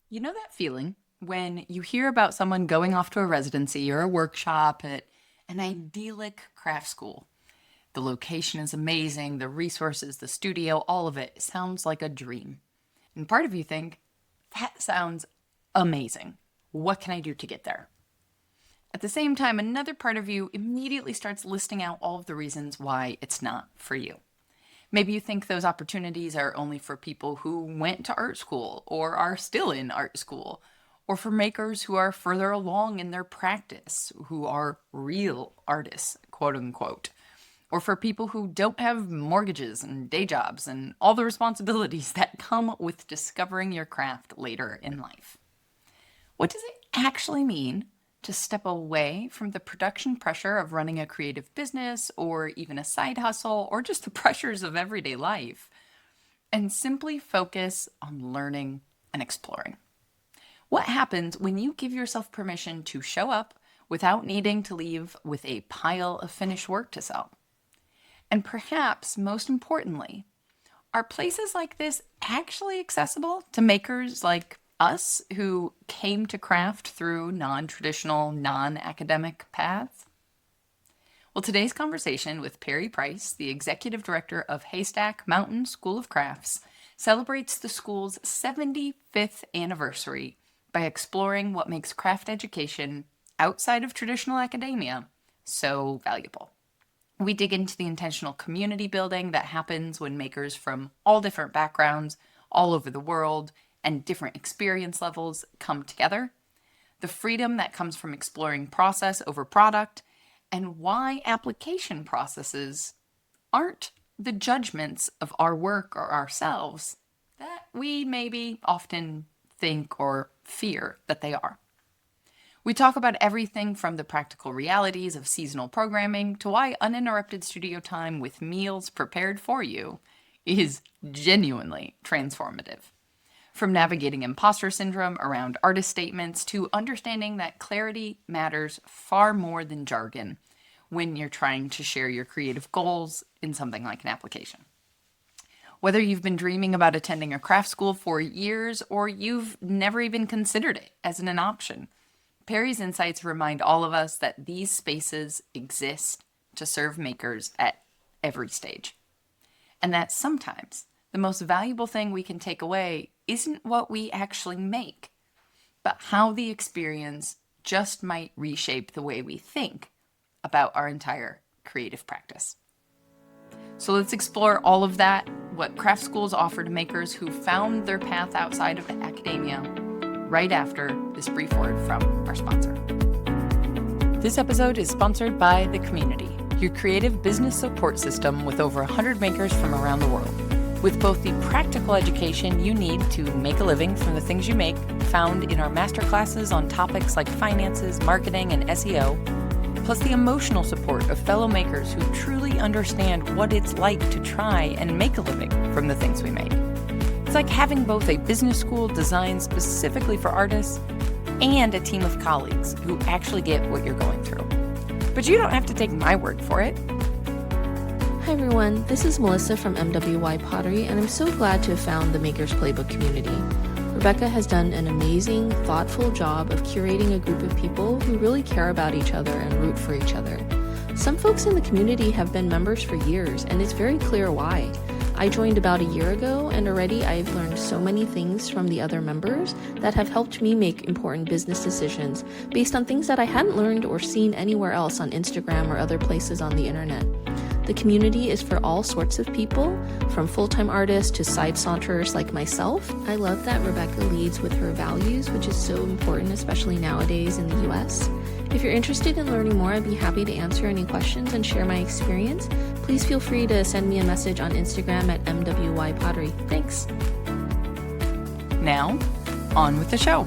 You know that feeling when you hear about someone going off to a residency or a workshop at an idyllic craft school? The location is amazing, the resources, the studio, all of it sounds like a dream. And part of you think, that sounds amazing. What can I do to get there? At the same time, another part of you immediately starts listing out all of the reasons why it's not for you. Maybe you think those opportunities are only for people who went to art school or are still in art school, or for makers who are further along in their practice, who are real artists, quote unquote, or for people who don't have mortgages and day jobs and all the responsibilities that come with discovering your craft later in life. What does it actually mean to step away from the production pressure of running a creative business or even a side hustle or just the pressures of everyday life and simply focus on learning and exploring? What happens when you give yourself permission to show up without needing to leave with a pile of finished work to sell? And perhaps most importantly, are places like this actually accessible to makers like us who came to craft through non traditional, non academic paths? Well, today's conversation with Perry Price, the executive director of Haystack Mountain School of Crafts, celebrates the school's 75th anniversary by exploring what makes craft education outside of traditional academia so valuable. We dig into the intentional community building that happens when makers from all different backgrounds, all over the world, and different experience levels come together, the freedom that comes from exploring process over product, and why application processes aren't the judgments of our work or ourselves that we maybe often think or fear that they are. We talk about everything from the practical realities of seasonal programming to why uninterrupted studio time with meals prepared for you is genuinely transformative. From navigating imposter syndrome around artist statements to understanding that clarity matters far more than jargon when you're trying to share your creative goals in something like an application. Whether you've been dreaming about attending a craft school for years or you've never even considered it as an option, Perry's insights remind all of us that these spaces exist to serve makers at every stage. And that sometimes the most valuable thing we can take away isn't what we actually make, but how the experience just might reshape the way we think about our entire creative practice. So let's explore all of that, what craft schools offer to makers who found their path outside of academia, right after this brief word from our sponsor. This episode is sponsored by The Community, your creative business support system with over 100 makers from around the world. With both the practical education you need to make a living from the things you make, found in our masterclasses on topics like finances, marketing, and SEO, plus the emotional support of fellow makers who truly understand what it's like to try and make a living from the things we make. It's like having both a business school designed specifically for artists and a team of colleagues who actually get what you're going through. But you don't have to take my word for it. Hi everyone, this is Melissa from MWY Pottery, and I'm so glad to have found the Maker's Playbook community. Rebecca has done an amazing, thoughtful job of curating a group of people who really care about each other and root for each other. Some folks in the community have been members for years, and it's very clear why. I joined about a year ago, and already I've learned so many things from the other members that have helped me make important business decisions based on things that I hadn't learned or seen anywhere else on Instagram or other places on the internet. The community is for all sorts of people, from full-time artists to side saunterers like myself. I love that Rebecca leads with her values, which is so important, especially nowadays in the US. If you're interested in learning more, I'd be happy to answer any questions and share my experience. Please feel free to send me a message on Instagram at MWYPottery. Thanks. Now, on with the show.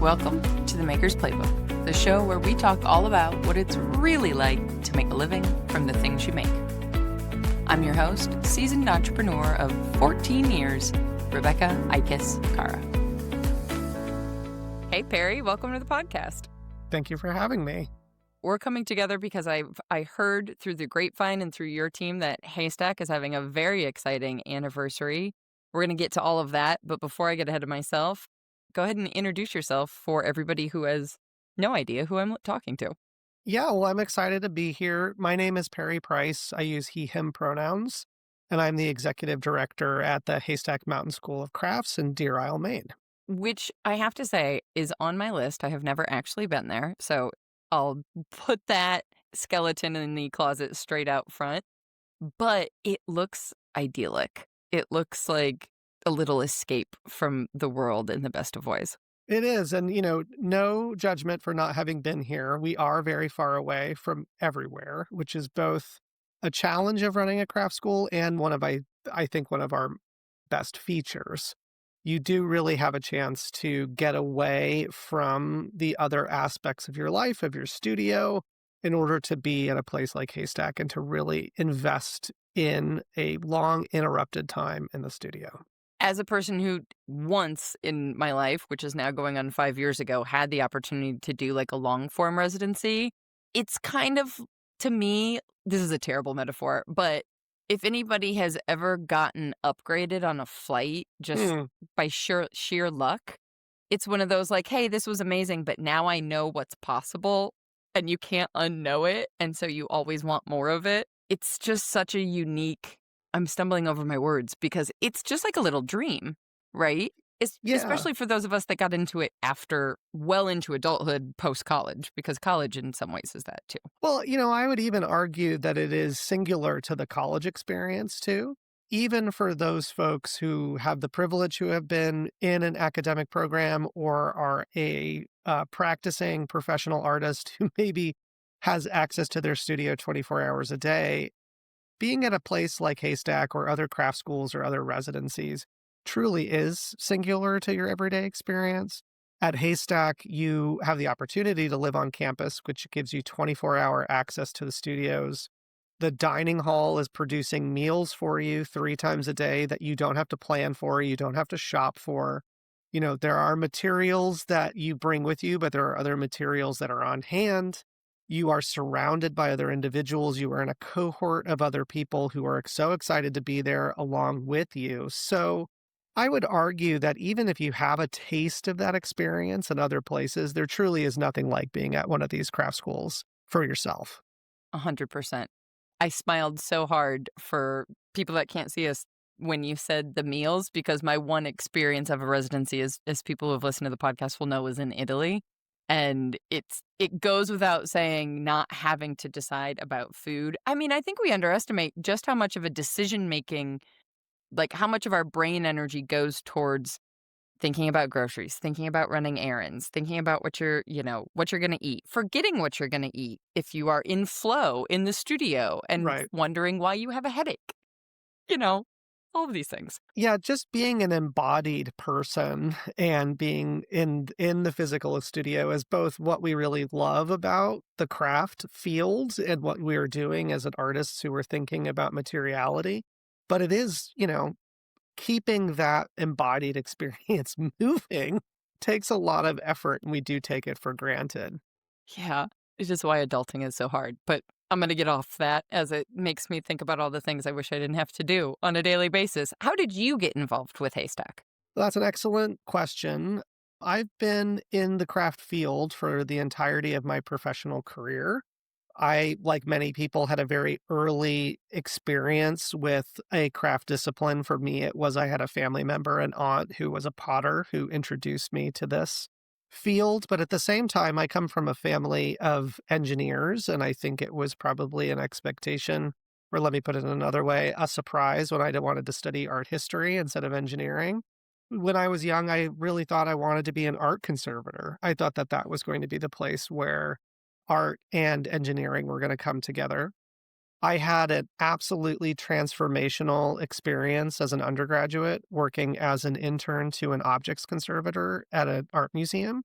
Welcome to the Maker's Playbook, the show where we talk all about what it's really like to make a living from the things you make. I'm your host, seasoned entrepreneur of 14 years, Rebecca Ikes Cara. Hey, Perry, welcome to the podcast. Thank you for having me. We're coming together because I heard through the grapevine and through your team that Haystack is having a very exciting anniversary. We're going to get to all of that, but before I get ahead of myself, go ahead and introduce yourself for everybody who has no idea who I'm talking to. Yeah, well, I'm excited to be here. My name is Perry Price. I use he, him pronouns, and I'm the executive director at the Haystack Mountain School of Crafts in Deer Isle, Maine. Which I have to say is on my list. I have never actually been there, so I'll put that skeleton in the closet straight out front. But it looks idyllic. It looks like a little escape from the world in the best of ways. It is, and no judgment for not having been here. We are very far away from everywhere, which is both a challenge of running a craft school and I think one of our best features. You do really have a chance to get away from the other aspects of your life, of your studio, in order to be at a place like Haystack and to really invest in a long, interrupted time in the studio. As a person who once in my life, which is now going on 5 years ago, had the opportunity to do, like, a long form residency, it's kind of, to me, this is a terrible metaphor, but if anybody has ever gotten upgraded on a flight just Hmm. by sheer luck, it's one of those like, "Hey, this was amazing, but now I know what's possible," and you can't unknow it, and so you always want more of it. It's just such a unique, I'm stumbling over my words because it's just like a little dream, right? It's Yeah. especially for those of us that got into it after well into adulthood, post-college, because college in some ways is that too. Well, I would even argue that it is singular to the college experience too. Even for those folks who have the privilege who have been in an academic program or are a practicing professional artist who maybe has access to their studio 24 hours a day, being at a place like Haystack or other craft schools or other residencies truly is singular to your everyday experience. At Haystack, you have the opportunity to live on campus, which gives you 24-hour access to the studios. The dining hall is producing meals for you 3 times a day that you don't have to plan for, you don't have to shop for. There are materials that you bring with you, but there are other materials that are on hand. You are surrounded by other individuals. You are in a cohort of other people who are so excited to be there along with you. So I would argue that even if you have a taste of that experience in other places, there truly is nothing like being at one of these craft schools for yourself. 100%. I smiled so hard for people that can't see us when you said the meals, because my one experience of a residency is, as people who have listened to the podcast will know, is in Italy. And it goes without saying not having to decide about food. I mean, I think we underestimate just how much of a decision making, like how much of our brain energy goes towards thinking about groceries, thinking about running errands, thinking about what you're going to eat, forgetting what you're going to eat if you are in flow in the studio and Right. wondering why you have a headache, you know, all of these things. Yeah, just being an embodied person and being in the physical studio is both what we really love about the craft field and what we are doing as an artists who are thinking about materiality. But it is, keeping that embodied experience moving takes a lot of effort, and we do take it for granted. Yeah, it's just why adulting is so hard. But I'm going to get off that as it makes me think about all the things I wish I didn't have to do on a daily basis. How did you get involved with Haystack? That's an excellent question. I've been in the craft field for the entirety of my professional career. I, like many people, had a very early experience with a craft discipline. For me, it was I had a family member, an aunt who was a potter, who introduced me to this field. But at the same time, I come from a family of engineers, and I think it was probably an expectation, or let me put it another way, a surprise when I wanted to study art history instead of engineering. When I was young, I really thought I wanted to be an art conservator. I thought that that was going to be the place where art and engineering were going to come together. I had an absolutely transformational experience as an undergraduate working as an intern to an objects conservator at an art museum.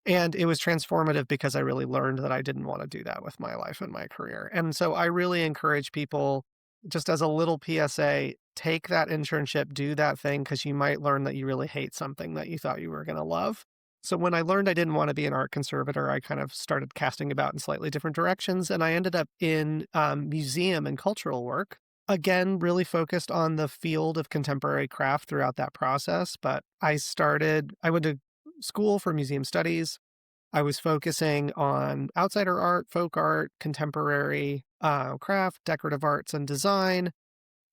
And it was transformative because I really learned that I didn't want to do that with my life and my career. And so I really encourage people, just as a little PSA, take that internship, do that thing, because you might learn that you really hate something that you thought you were going to love. So when I learned I didn't want to be an art conservator, I kind of started casting about in slightly different directions. And I ended up in museum and cultural work. Again, really focused on the field of contemporary craft throughout that process. But I went to school for museum studies. I was focusing on outsider art, folk art, contemporary craft, decorative arts, and design.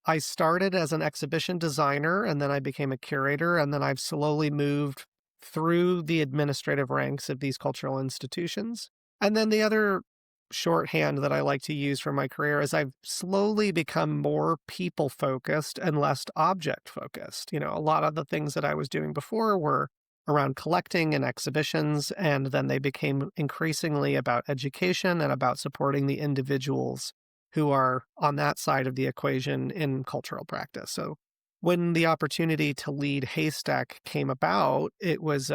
I started as an exhibition designer and then I became a curator. And then I've slowly moved through the administrative ranks of these cultural institutions. And then the other shorthand that I like to use for my career is I've slowly become more people focused and less object focused. A lot of the things that I was doing before were around collecting and exhibitions, and then they became increasingly about education and about supporting the individuals who are on that side of the equation in cultural practice. So when the opportunity to lead Haystack came about, it was,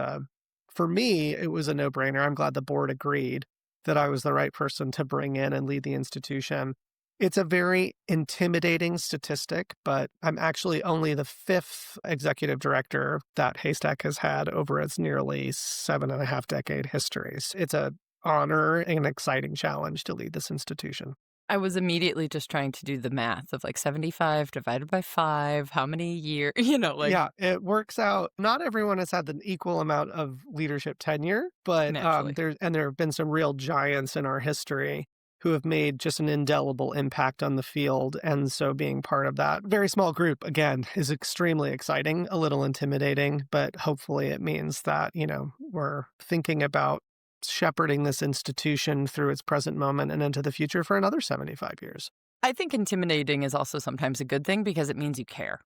for me, it was a no-brainer. I'm glad the board agreed that I was the right person to bring in and lead the institution. It's a very intimidating statistic, but I'm actually only the fifth executive director that Haystack has had over its nearly 7.5-decade history. It's an honor and an exciting challenge to lead this institution. I was immediately just trying to do the math of like 75 divided by 5, how many years, Yeah, it works out. Not everyone has had the equal amount of leadership tenure, but naturally. there have been some real giants in our history who have made just an indelible impact on the field. And so being part of that very small group, again, is extremely exciting, a little intimidating, but hopefully it means that, we're thinking about shepherding this institution through its present moment and into the future for another 75 years. I think intimidating is also sometimes a good thing because it means you care,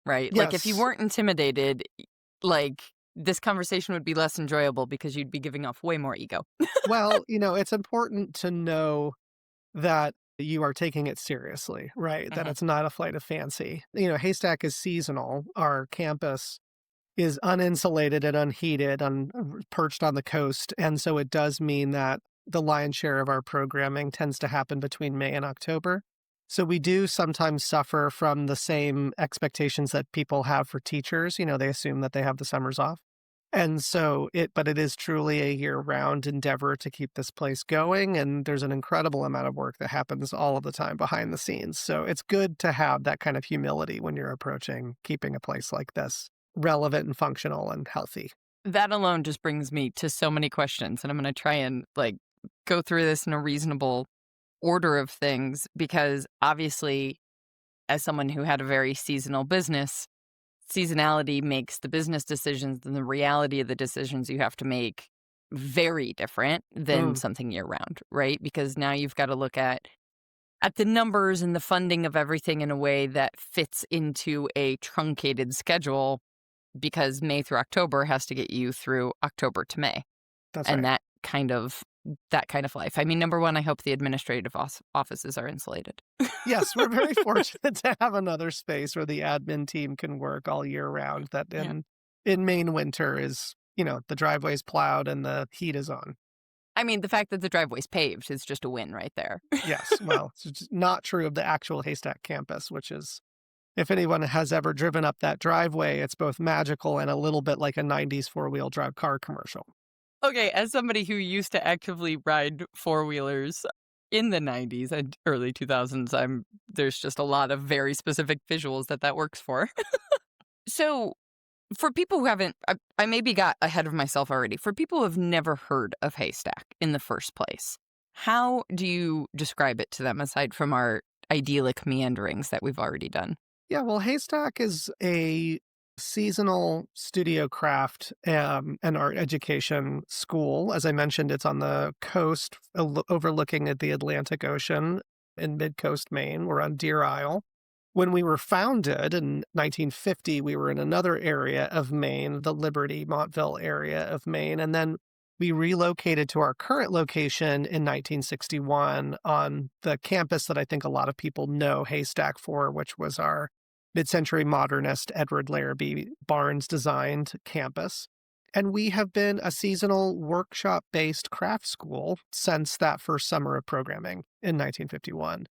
right? Like if you Yes. weren't intimidated, like this conversation would be less enjoyable because you'd be giving off way more ego. Well, it's important to know that you are taking it seriously, right? That Mhm. it's not a flight of fancy. Haystack is seasonal. Our campus is uninsulated and unheated, perched on the coast. And so it does mean that the lion's share of our programming tends to happen between May and October. So we do sometimes suffer from the same expectations that people have for teachers. They assume that they have the summers off. And so but it is truly a year-round endeavor to keep this place going, and there's an incredible amount of work that happens all of the time behind the scenes. So it's good to have that kind of humility when you're approaching keeping a place like this relevant and functional and healthy. That alone just brings me to so many questions, and I'm going to try and go through this in a reasonable order of things because obviously, as someone who had a very seasonal business, seasonality makes the business decisions and the reality of the decisions you have to make very different than Mm, something year round, right? Because now you've got to look at the numbers and the funding of everything in a way that fits into a truncated schedule because May through October has to get you through October to May. that's And right. that kind of life. I mean, number one, I hope the administrative offices are insulated. Yes, we're very fortunate to have another space where the admin team can work all year round that Yeah. in Maine winter is, the driveway's plowed and the heat is on. I mean, the fact that the driveway's paved is just a win right there. Yes, well, it's just not true of the actual Haystack campus, which is, if anyone has ever driven up that driveway, it's both magical and a little bit like a 90s four-wheel drive car commercial. Okay, as somebody who used to actively ride four-wheelers in the 90s and early 2000s, there's just a lot of very specific visuals that works for. So, for people who haven't, I maybe got ahead of myself already. For people who have never heard of Haystack in the first place, how do you describe it to them aside from our idyllic meanderings that we've already done? Yeah, well, Haystack is a seasonal studio craft and art education school. As I mentioned, it's on the coast overlooking at the Atlantic Ocean in mid-coast Maine. We're on Deer Isle. When we were founded in 1950, we were in another area of Maine, the Liberty, Montville area of Maine. And then we relocated to our current location in 1961 on the campus that I think a lot of people know Haystack for, which was our mid-century modernist Edward Larrabee Barnes designed campus. And we have been a seasonal workshop-based craft school since that first summer of programming in 1951.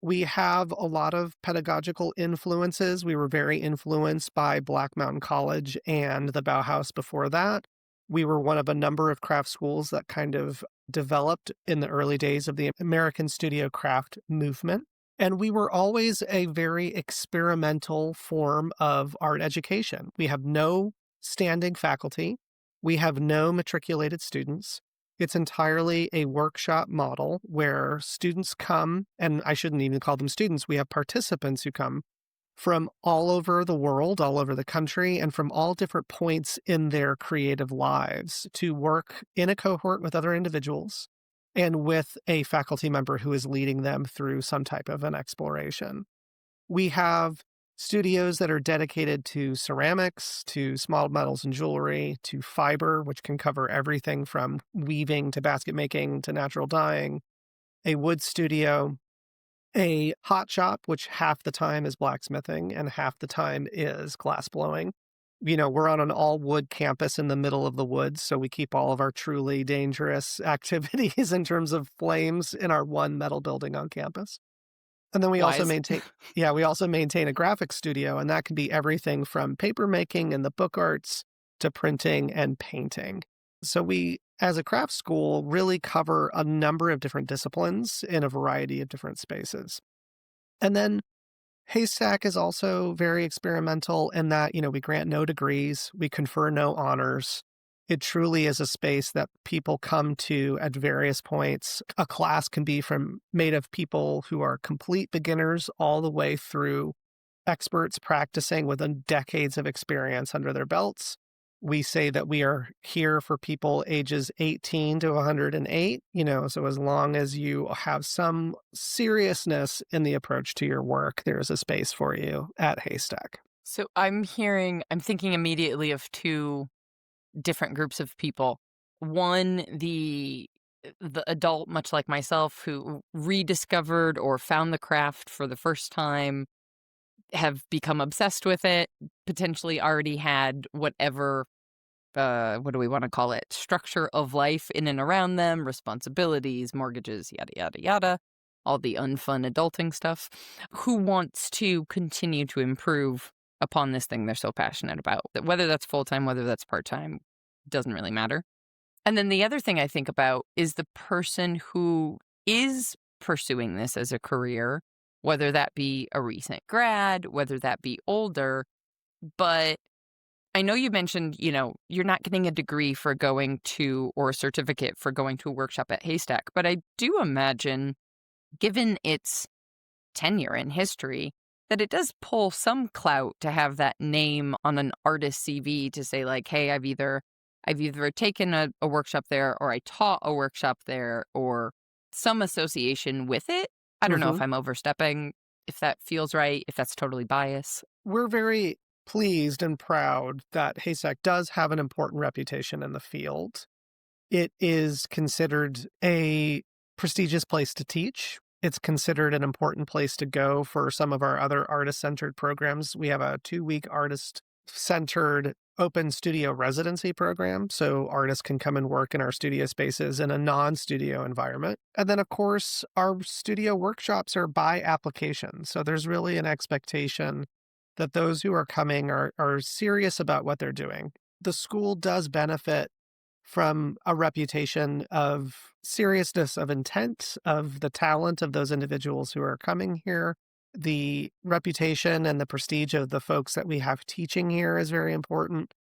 We have a lot of pedagogical influences. We were very influenced by Black Mountain College and the Bauhaus before that. We were one of a number of craft schools that kind of developed in the early days of the American studio craft movement. And we were always a very experimental form of art education. We have no standing faculty. We have no matriculated students. It's entirely a workshop model where students come, and I shouldn't even call them students. We have participants who come from all over the world, all over the country, and from all different points in their creative lives to work in a cohort with other individuals and with a faculty member who is leading them through some type of an exploration. We have studios that are dedicated to ceramics, to small metals and jewelry, to fiber, which can cover everything from weaving to basket making to natural dyeing, a wood studio, a hot shop, which half the time is blacksmithing and half the time is glass blowing. We're on an all wood campus in the middle of the woods, so we keep all of our truly dangerous activities in terms of flames in our one metal building on campus. And then we also Wise. maintain yeah, we also maintain a graphics studio, and that can be everything from paper making and the book arts to printing and painting. So we, as a craft school, really cover a number of different disciplines in a variety of different spaces. And then Haystack is also very experimental in that, we grant no degrees, we confer no honors. It truly is a space that people come to at various points. A class can be made of people who are complete beginners all the way through experts practicing with decades of experience under their belts. We say that we are here for people ages 18 to 108, so as long as you have some seriousness in the approach to your work, there's a space for you at Haystack. So I'm thinking immediately of two different groups of people. One, the adult, much like myself, who rediscovered or found the craft for the first time, have become obsessed with it, potentially already had whatever, what do we want to call it, structure of life in and around them, responsibilities, mortgages, yada, yada, yada, all the unfun adulting stuff, who wants to continue to improve upon this thing they're so passionate about. Whether that's full-time, whether that's part-time, doesn't really matter. And then the other thing I think about is the person who is pursuing this as a career, whether that be a recent grad, whether that be older. But I know you mentioned, you're not getting a degree for going to, or a certificate for going to a workshop at Haystack. But I do imagine, given its tenure in history, that it does pull some clout to have that name on an artist CV to say, like, hey, I've either taken a workshop there, or I taught a workshop there, or some association with it. I don't know if I'm overstepping, if that feels right, if that's totally bias. We're very pleased and proud that Haystack does have an important reputation in the field. It is considered a prestigious place to teach. It's considered an important place to go for some of our other artist-centered programs. We have a 2-week artist-centered open studio residency program, so artists can come and work in our studio spaces in a non-studio environment. And then, of course, our studio workshops are by application, so there's really an expectation that those who are coming are serious about what they're doing. The school does benefit from a reputation of seriousness of intent, of the talent of those individuals who are coming here. The reputation and the prestige of the folks that we have teaching here is very important.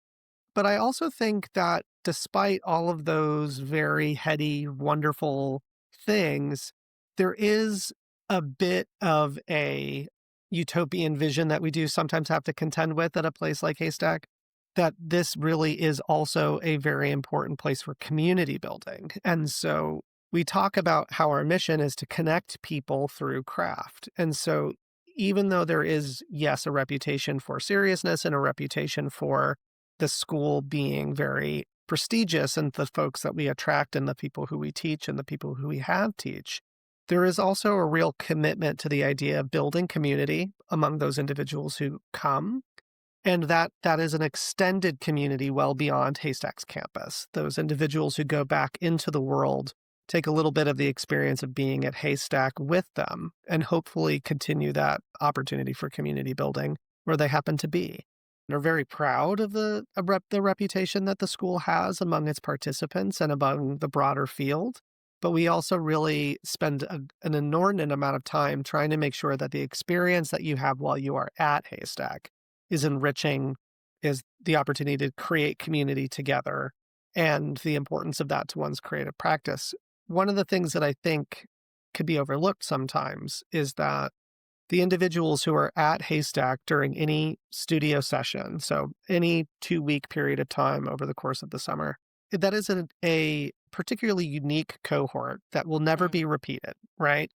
But I also think that despite all of those very heady, wonderful things, there is a bit of a utopian vision that we do sometimes have to contend with at a place like Haystack, that this really is also a very important place for community building. And so we talk about how our mission is to connect people through craft. And so even though there is, yes, a reputation for seriousness and a reputation for the school being very prestigious and the folks that we attract and the people who we teach and the people who we have teach, there is also a real commitment to the idea of building community among those individuals who come. And that is an extended community well beyond Haystack's campus. Those individuals who go back into the world take a little bit of the experience of being at Haystack with them and hopefully continue that opportunity for community building where they happen to be. They're very proud of the reputation that the school has among its participants and among the broader field. But we also really spend an inordinate amount of time trying to make sure that the experience that you have while you are at Haystack is enriching, is the opportunity to create community together, and the importance of that to one's creative practice. One of the things that I think could be overlooked sometimes is that the individuals who are at Haystack during any studio session, so any 2-week period of time over the course of the summer, that is a particularly unique cohort that will never Mm. be repeated, right?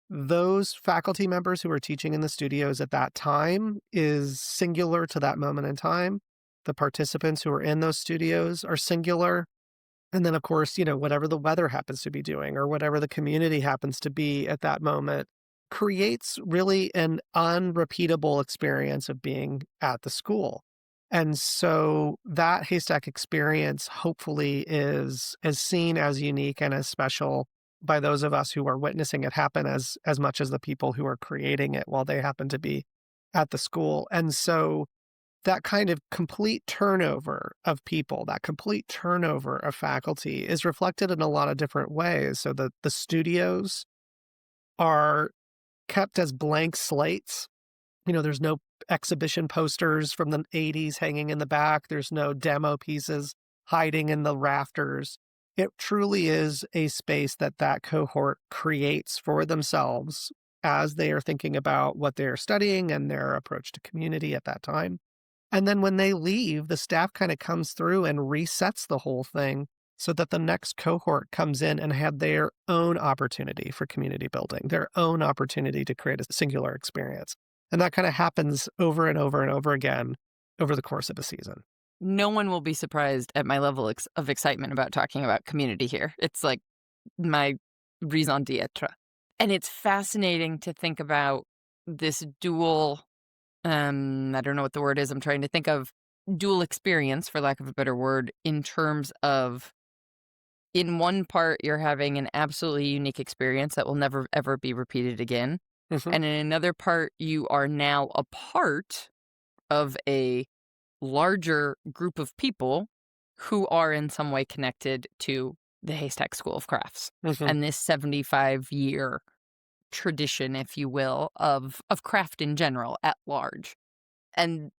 Those faculty members who are teaching in the studios at that time is singular to that moment in time. The participants who are in those studios are singular. And then, of course, whatever the weather happens to be doing or whatever the community happens to be at that moment creates really an unrepeatable experience of being at the school. And so that Haystack experience hopefully is as seen as unique and as special by those of us who are witnessing it happen as much as the people who are creating it while they happen to be at the school. And so that kind of complete turnover of people, that complete turnover of faculty is reflected in a lot of different ways. So the studios are kept as blank slates. There's no exhibition posters from the 80s hanging in the back. There's no demo pieces hiding in the rafters. It truly is a space that cohort creates for themselves as they are thinking about what they're studying and their approach to community at that time. And then when they leave, the staff kind of comes through and resets the whole thing so that the next cohort comes in and have their own opportunity for community building, their own opportunity to create a singular experience. And that kind of happens over and over and over again over the course of a season. No one will be surprised at my level of excitement about talking about community here. It's like my raison d'etre. And it's fascinating to think about this dual, I don't know what the word is I'm trying to think of, dual experience, for lack of a better word, in terms of in one part, you're having an absolutely unique experience that will never, ever be repeated again. Mhm, And in another part, you are now a part of a larger group of people who are in some way connected to the Haystack School of Crafts mhm. and this 75-year tradition, if you will, of craft in general at large. And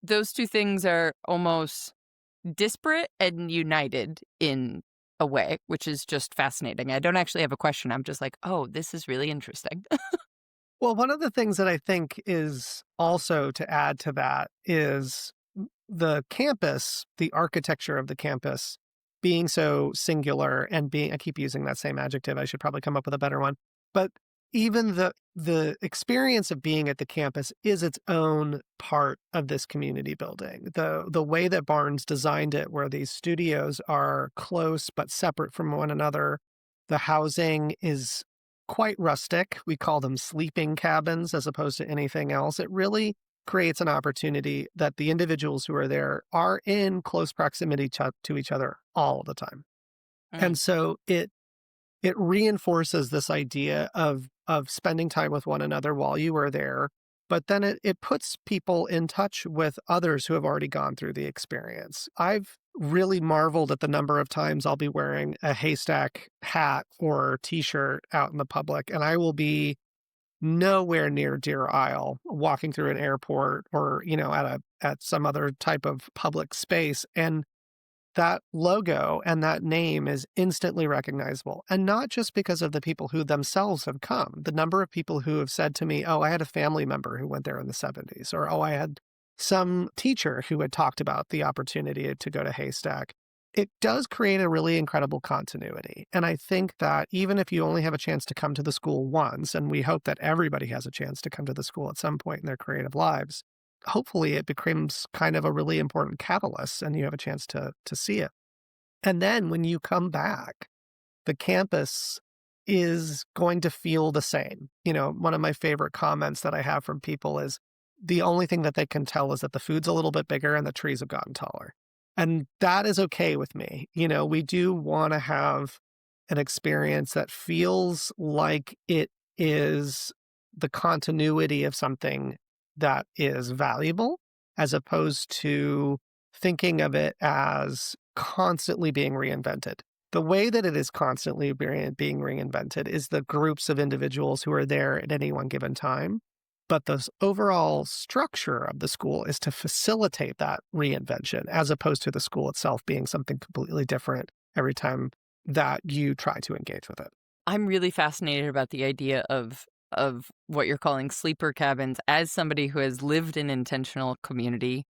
those two things are almost disparate and united in a way, which is just fascinating. I don't actually have a question. I'm just like, oh, this is really interesting. Well, one of the things that I think is also to add to that is the campus, the architecture of the campus being so singular and I keep using that same adjective. I should probably come up with a better one. But even the experience of being at the campus is its own part of this community building. The way that Barnes designed it, where these studios are close but separate from one another, the housing is quite rustic. We call them sleeping cabins as opposed to anything else. It really creates an opportunity that the individuals who are there are in close proximity to each other all the time. Mm. And so it reinforces this idea of spending time with one another while you are there, but then it puts people in touch with others who have already gone through the experience. I've really marveled at the number of times I'll be wearing a Haystack hat or t-shirt out in the public, and I will be nowhere near Deer Isle, walking through an airport or, at some other type of public space. And that logo and that name is instantly recognizable. And not just because of the people who themselves have come. The number of people who have said to me, oh, I had a family member who went there in the 70s, or oh, I had some teacher who had talked about the opportunity to go to Haystack. It does create a really incredible continuity. And I think that even if you only have a chance to come to the school once, and we hope that everybody has a chance to come to the school at some point in their creative lives, hopefully it becomes kind of a really important catalyst and you have a chance to see it. And then when you come back, the campus is going to feel the same. One of my favorite comments that I have from people is the only thing that they can tell is that the food's a little bit bigger and the trees have gotten taller. And that is okay with me. We do want to have an experience that feels like it is the continuity of something that is valuable, as opposed to thinking of it as constantly being reinvented. The way that it is constantly being reinvented is the groups of individuals who are there at any one given time. But the overall structure of the school is to facilitate that reinvention as opposed to the school itself being something completely different every time that you try to engage with it. I'm really fascinated about the idea of what you're calling sleeper cabins as somebody who has lived in intentional community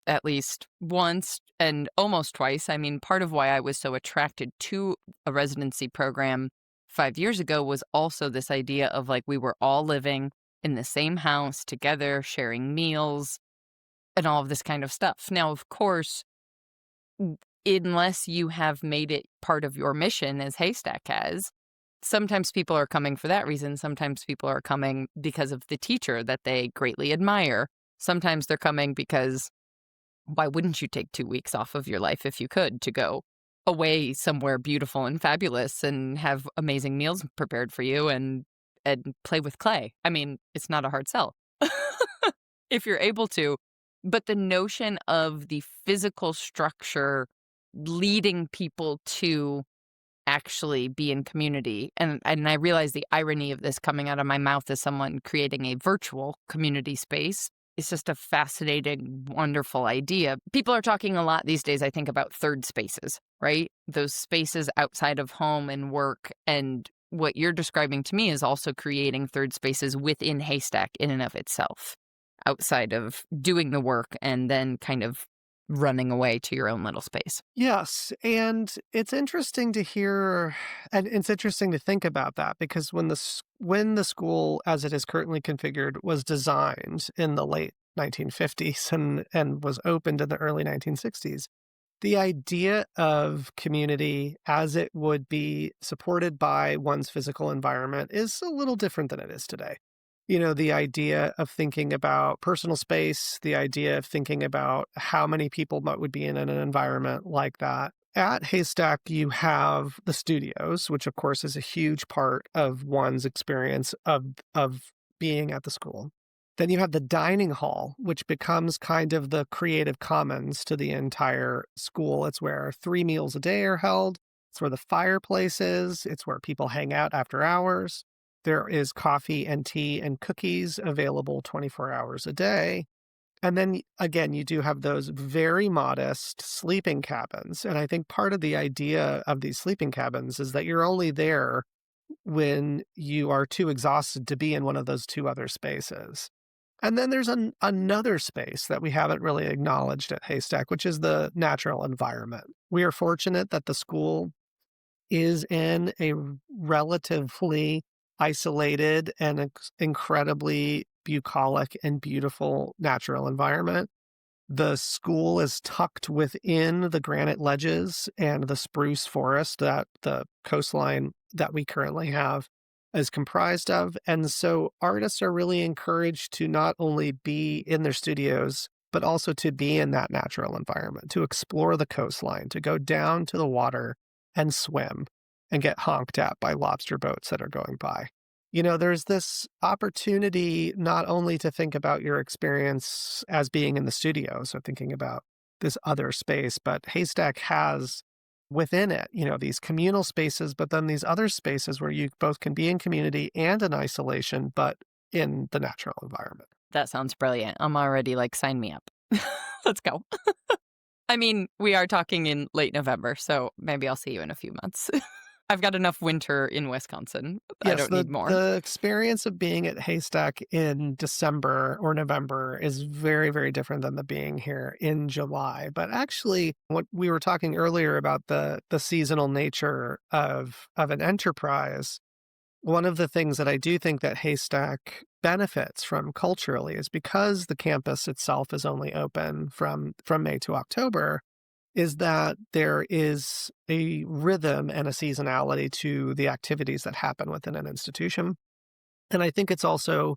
at least once and almost twice. I mean, part of why I was so attracted to a residency program 5 years ago was also this idea of like we were all living in the same house together, sharing meals and all of this kind of stuff. Now, of course, unless you have made it part of your mission as Haystack has, sometimes people are coming for that reason. Sometimes people are coming because of the teacher that they greatly admire. Sometimes they're coming because why wouldn't you take 2 weeks off of your life if you could to go away somewhere beautiful and fabulous and have amazing meals prepared for you and play with clay? I mean, it's not a hard sell if you're able to. But the notion of the physical structure leading people to actually be in community. And I realize the irony of this coming out of my mouth as someone creating a virtual community space. It's just a fascinating, wonderful idea. People are talking a lot these days, I think, about third spaces, right? Those spaces outside of home and work. And what you're describing to me is also creating third spaces within Haystack in and of itself, outside of doing the work and then kind of running away to your own little space. Yes, and it's interesting to hear, and it's interesting to think about that because when the school, as it is currently configured, was designed in the late 1950s and was opened in the early 1960s, the idea of community as it would be supported by one's physical environment is a little different than it is today. The idea of thinking about personal space, the idea of thinking about how many people would be in an environment like that. At Haystack, you have the studios, which of course is a huge part of one's experience of being at the school. Then you have the dining hall, which becomes kind of the creative commons to the entire school. It's where 3 meals a day are held. It's where the fireplace is. It's where people hang out after hours. There is coffee and tea and cookies available 24 hours a day. And then again, you do have those very modest sleeping cabins. And I think part of the idea of these sleeping cabins is that you're only there when you are too exhausted to be in one of those 2 other spaces. And then there's another space that we haven't really acknowledged at Haystack, which is the natural environment. We are fortunate that the school is in a relatively isolated and incredibly bucolic and beautiful natural environment. The school is tucked within the granite ledges and the spruce forest that the coastline that we currently have is comprised of. And so artists are really encouraged to not only be in their studios, but also to be in that natural environment, to explore the coastline, to go down to the water and swim and get honked at by lobster boats that are going by. There's this opportunity not only to think about your experience as being in the studio, so thinking about this other space, but Haystack has within it, these communal spaces, but then these other spaces where you both can be in community and in isolation, but in the natural environment. That sounds brilliant. I'm already like, sign me up. Let's go. I mean, we are talking in late November, so maybe I'll see you in a few months. I've got enough winter in Wisconsin. I don't need more. The experience of being at Haystack in December or November is very, very different than the being here in July. But actually, what we were talking earlier about the seasonal nature of an enterprise, one of the things that I do think that Haystack benefits from culturally is because the campus itself is only open from May to October, is that there is a rhythm and a seasonality to the activities that happen within an institution. And I think it's also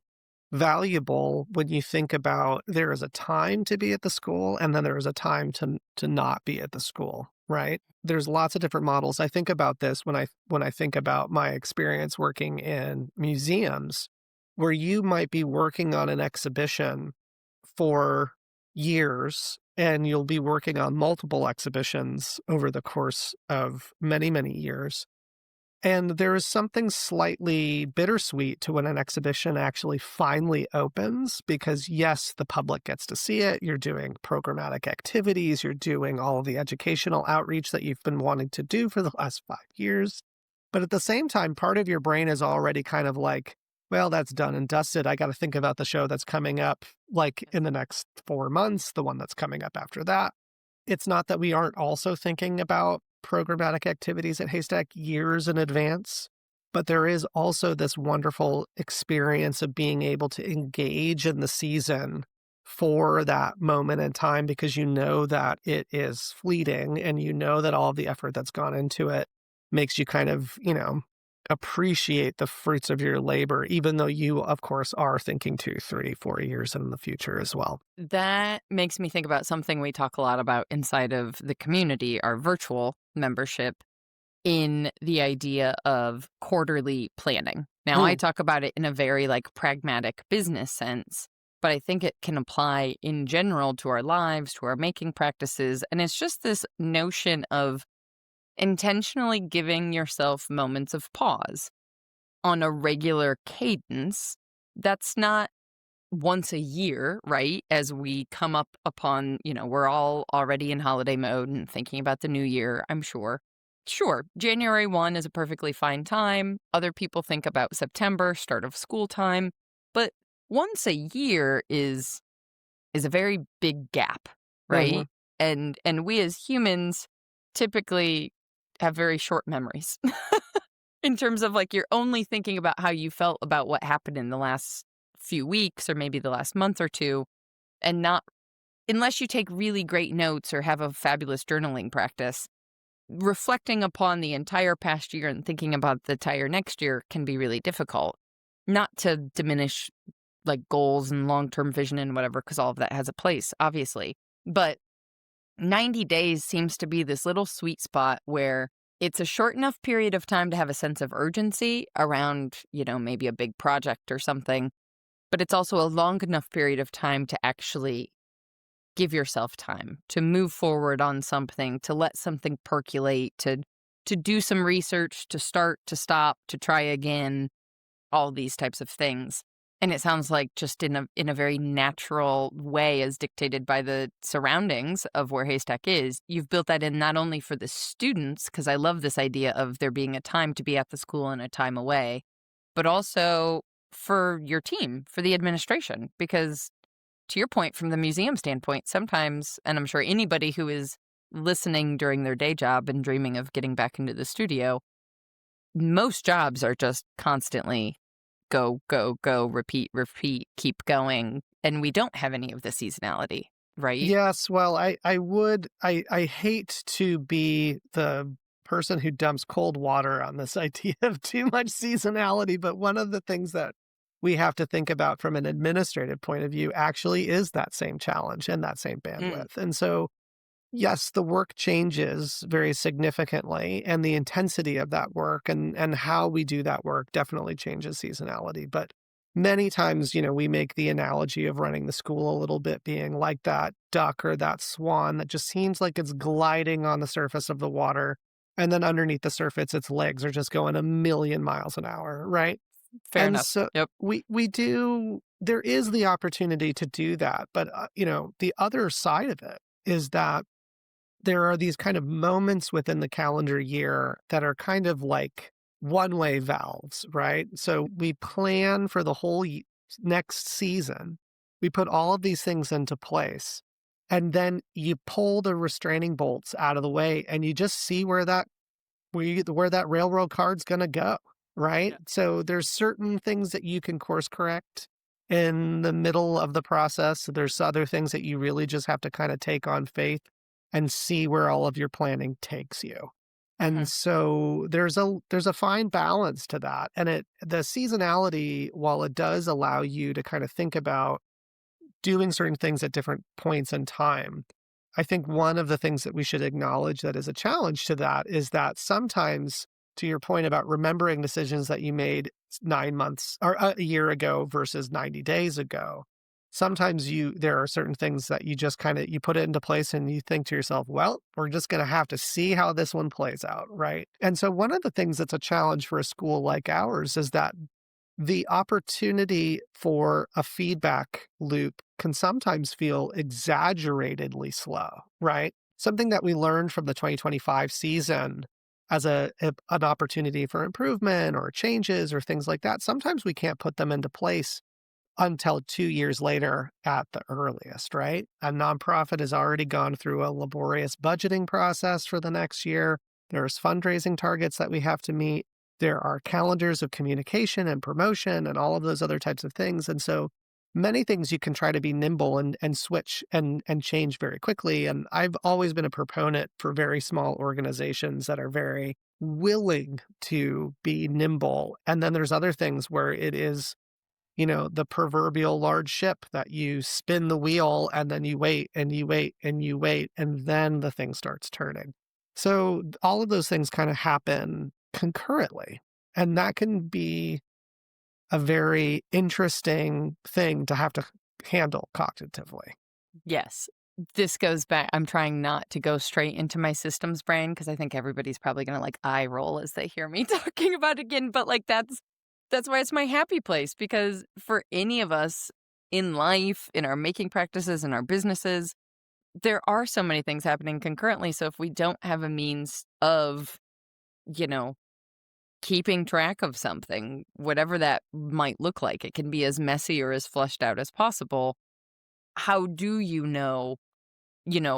valuable when you think about there is a time to be at the school and then there is a time to not be at the school, right? There's lots of different models. I think about this when I think about my experience working in museums, where you might be working on an exhibition for years and you'll be working on multiple exhibitions over the course of many, many years. And there is something slightly bittersweet to when an exhibition actually finally opens because, yes, the public gets to see it. You're doing programmatic activities. You're doing all of the educational outreach that you've been wanting to do for the last 5 years. But at the same time, part of your brain is already kind of like, well, that's done and dusted. I got to think about the show that's coming up like in the next 4 months, the one that's coming up after that. It's not that we aren't also thinking about programmatic activities at Haystack years in advance, but there is also this wonderful experience of being able to engage in the season for that moment in time because you know that it is fleeting and you know that all of the effort that's gone into it makes you kind of, appreciate the fruits of your labor, even though you, of course, are thinking 2, 3, 4 years in the future as well. That makes me think about something we talk a lot about inside of the community, our virtual membership, in the idea of quarterly planning. Now, I Mm, talk about it in a very like pragmatic business sense, but I think it can apply in general to our lives, to our making practices. And it's just this notion of intentionally giving yourself moments of pause on a regular cadence. That's not once a year, right? As we come up upon, we're all already in holiday mode and thinking about the new year, I'm sure. Sure, January 1 is a perfectly fine time. Other people think about September, start of school time. But once a year is a very big gap, mhm, right? And we as humans typically have very short memories in terms of like you're only thinking about how you felt about what happened in the last few weeks or maybe the last month or two, and not unless you take really great notes or have a fabulous journaling practice. Reflecting upon the entire past year and thinking about the entire next year can be really difficult. Not to diminish like goals and long-term vision and whatever, because all of that has a place, obviously. But 90 days seems to be this little sweet spot where it's a short enough period of time to have a sense of urgency around, maybe a big project or something, but it's also a long enough period of time to actually give yourself time to move forward on something, to let something percolate, to do some research, to start, to stop, to try again, all these types of things. And it sounds like just in a very natural way, as dictated by the surroundings of where Haystack is, you've built that in not only for the students, because I love this idea of there being a time to be at the school and a time away, but also for your team, for the administration. Because to your point, from the museum standpoint, sometimes, and I'm sure anybody who is listening during their day job and dreaming of getting back into the studio, most jobs are just constantly go, go, go, repeat, repeat, keep going. And we don't have any of the seasonality, right? yes, well, I hate to be the person who dumps cold water on this idea of too much seasonality, but one of the things that we have to think about from an administrative point of view actually is that same challenge and that same Mm, bandwidth. And so, yes, the work changes very significantly, and the intensity of that work and how we do that work definitely changes seasonality. But many times, we make the analogy of running the school a little bit being like that duck or that swan that just seems like it's gliding on the surface of the water. And then underneath the surface, its legs are just going a million miles an hour, right? fair And enough. so Yep. we do, there is the opportunity to do that. But, the other side of it is that there are these kind of moments within the calendar year that are kind of like one-way valves, right? So we plan for the whole next season. We put all of these things into place, and then you pull the restraining bolts out of the way, and you just see where that railroad card's gonna go, right? Yeah. So there's certain things that you can course correct in the middle of the process. There's other things that you really just have to kind of take on faith and see where all of your planning takes you. Hmm. And so there's a fine balance to that. And the seasonality, while it does allow you to kind of think about doing certain things at different points in time, I think one of the things that we should acknowledge that is a challenge to that is that sometimes, to your point about remembering decisions that you made 9 months or a year ago versus 90 days ago, sometimes there are certain things that you just kind of you put it into place and you think to yourself, well, we're just going to have to see how this one plays out, right? And so one of the things that's a challenge for a school like ours is that the opportunity for a feedback loop can sometimes feel exaggeratedly slow, right? Something that we learned from the 2025 season as an opportunity for improvement or changes or things like that. Sometimes we can't put them into place until 2 years later at the earliest, right? A nonprofit has already gone through a laborious budgeting process for the next year. There's fundraising targets that we have to meet. There are calendars of communication and promotion and all of those other types of things. And so many things you can try to be nimble and switch and change very quickly. And I've always been a proponent for very small organizations that are very willing to be nimble. And then there's other things where it is, the proverbial large ship that you spin the wheel and then you wait and you wait and you wait, and then the thing starts turning. So all of those things kind of happen concurrently. And that can be a very interesting thing to have to handle cognitively. Yes. This goes back. I'm trying not to go straight into my systems brain because I think everybody's probably going to like eye roll as they hear me talking about it again. But like that's why it's my happy place, because for any of us in life, in our making practices, in our businesses, there are so many things happening concurrently. So if we don't have a means of, you know, keeping track of something, whatever that might look like, it can be as messy or as fleshed out as possible. How do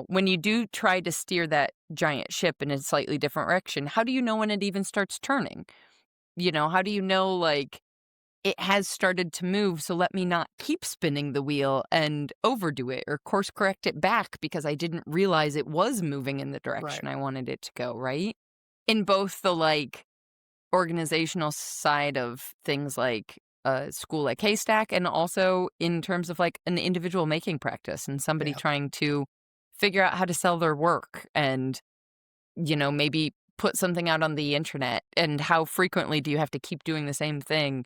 when you do try to steer that giant ship in a slightly different direction, how do you know when it even starts turning? How do you know, like, it has started to move, so let me not keep spinning the wheel and overdo it or course correct it back because I didn't realize it was moving in the Right. direction I wanted it to go, right? In both the, like, organizational side of things like a school like Haystack and also in terms of, like, an individual making practice and somebody Yeah. trying to figure out how to sell their work and, maybe put something out on the internet, and how frequently do you have to keep doing the same thing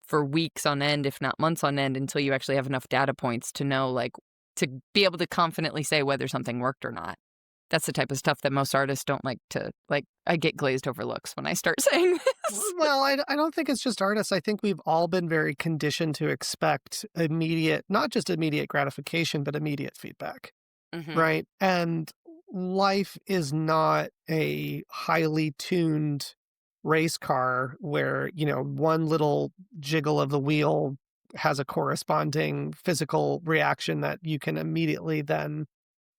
for weeks on end, if not months on end, until you actually have enough data points to know, like, to be able to confidently say whether something worked or not. That's the type of stuff that most artists don't like to, like, I get glazed over looks when I start saying this. Well, I don't think it's just artists. I think we've all been very conditioned to expect immediate, not just immediate gratification, but immediate feedback. Mhm. Right? And life is not a highly tuned race car where, one little jiggle of the wheel has a corresponding physical reaction that you can immediately then,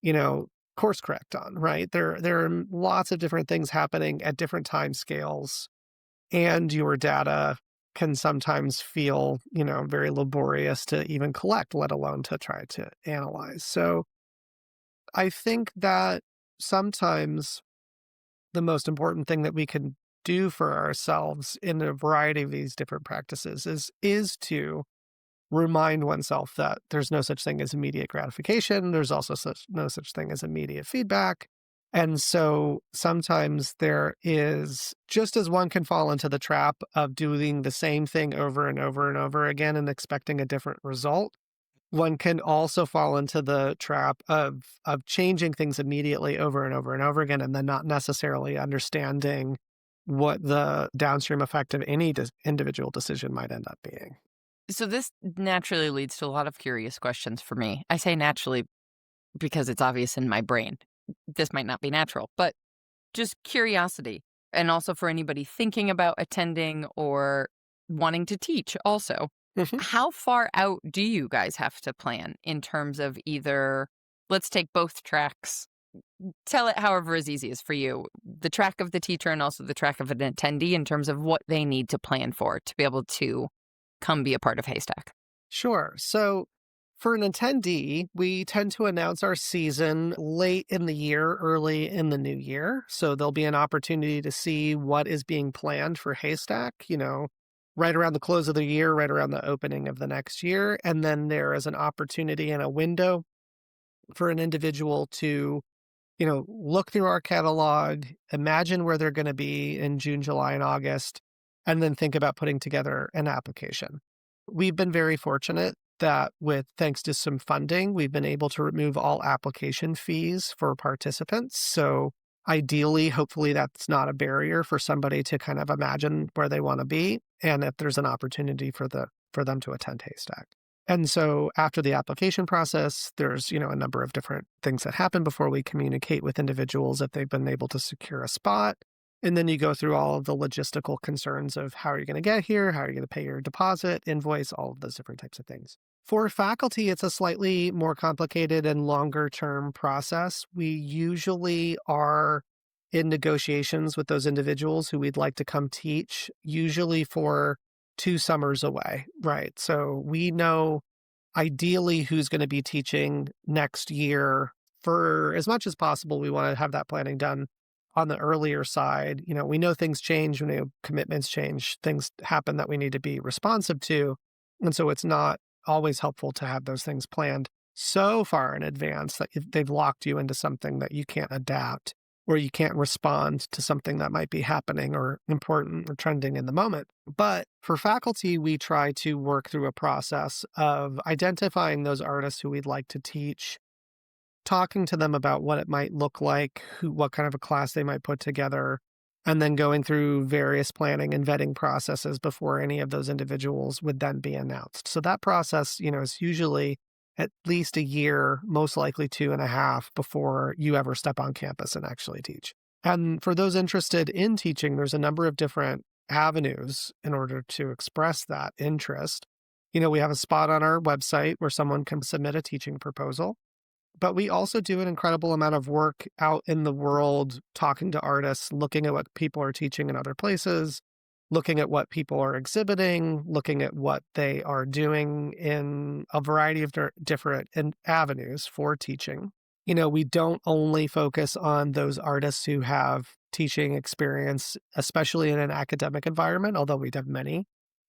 you know, course correct on, right? There are lots of different things happening at different time scales, and your data can sometimes feel, very laborious to even collect, let alone to try to analyze. So I think that sometimes the most important thing that we can do for ourselves in a variety of these different practices is to remind oneself that there's no such thing as immediate gratification. There's also no such thing as immediate feedback. And so sometimes there is, just as one can fall into the trap of doing the same thing over and over and over again and expecting a different result, one can also fall into the trap of changing things immediately over and over and over again, and then not necessarily understanding what the downstream effect of any individual decision might end up being. So this naturally leads to a lot of curious questions for me. I say naturally because it's obvious in my brain. This might not be natural, but just curiosity. And also for anybody thinking about attending or wanting to teach also. Mhm. How far out do you guys have to plan in terms of either, let's take both tracks, tell it however is easiest for you, the track of the teacher and also the track of an attendee in terms of what they need to plan for to be able to come be a part of Haystack? Sure. So for an attendee, we tend to announce our season late in the year, early in the new year. So there'll be an opportunity to see what is being planned for Haystack, right around the close of the year, right around the opening of the next year. And then there is an opportunity and a window for an individual to, look through our catalog, imagine where they're going to be in June, July, and August, and then think about putting together an application. We've been very fortunate that with thanks to some funding, we've been able to remove all application fees for participants. So ideally, hopefully that's not a barrier for somebody to kind of imagine where they want to be and if there's an opportunity for them to attend Haystack. And so after the application process, there's, a number of different things that happen before we communicate with individuals if they've been able to secure a spot. And then you go through all of the logistical concerns of how are you going to get here? How are you going to pay your deposit, invoice, all of those different types of things. For faculty, it's a slightly more complicated and longer term process. We usually are in negotiations with those individuals who we'd like to come teach, usually for 2 summers away, right? So we know ideally who's going to be teaching next year. For as much as possible, we want to have that planning done on the earlier side. We know things change, we know commitments change, things happen that we need to be responsive to. And so it's not always helpful to have those things planned so far in advance that they've locked you into something that you can't adapt or you can't respond to something that might be happening or important or trending in the moment. But for faculty, we try to work through a process of identifying those artists who we'd like to teach, talking to them about what it might look like, what kind of a class they might put together, and then going through various planning and vetting processes before any of those individuals would then be announced. So that process, is usually at least a year, most likely 2.5 before you ever step on campus and actually teach. And for those interested in teaching, there's a number of different avenues in order to express that interest. We have a spot on our website where someone can submit a teaching proposal. But we also do an incredible amount of work out in the world, talking to artists, looking at what people are teaching in other places, looking at what people are exhibiting, looking at what they are doing in a variety of different avenues for teaching. We don't only focus on those artists who have teaching experience, especially in an academic environment, although we have many.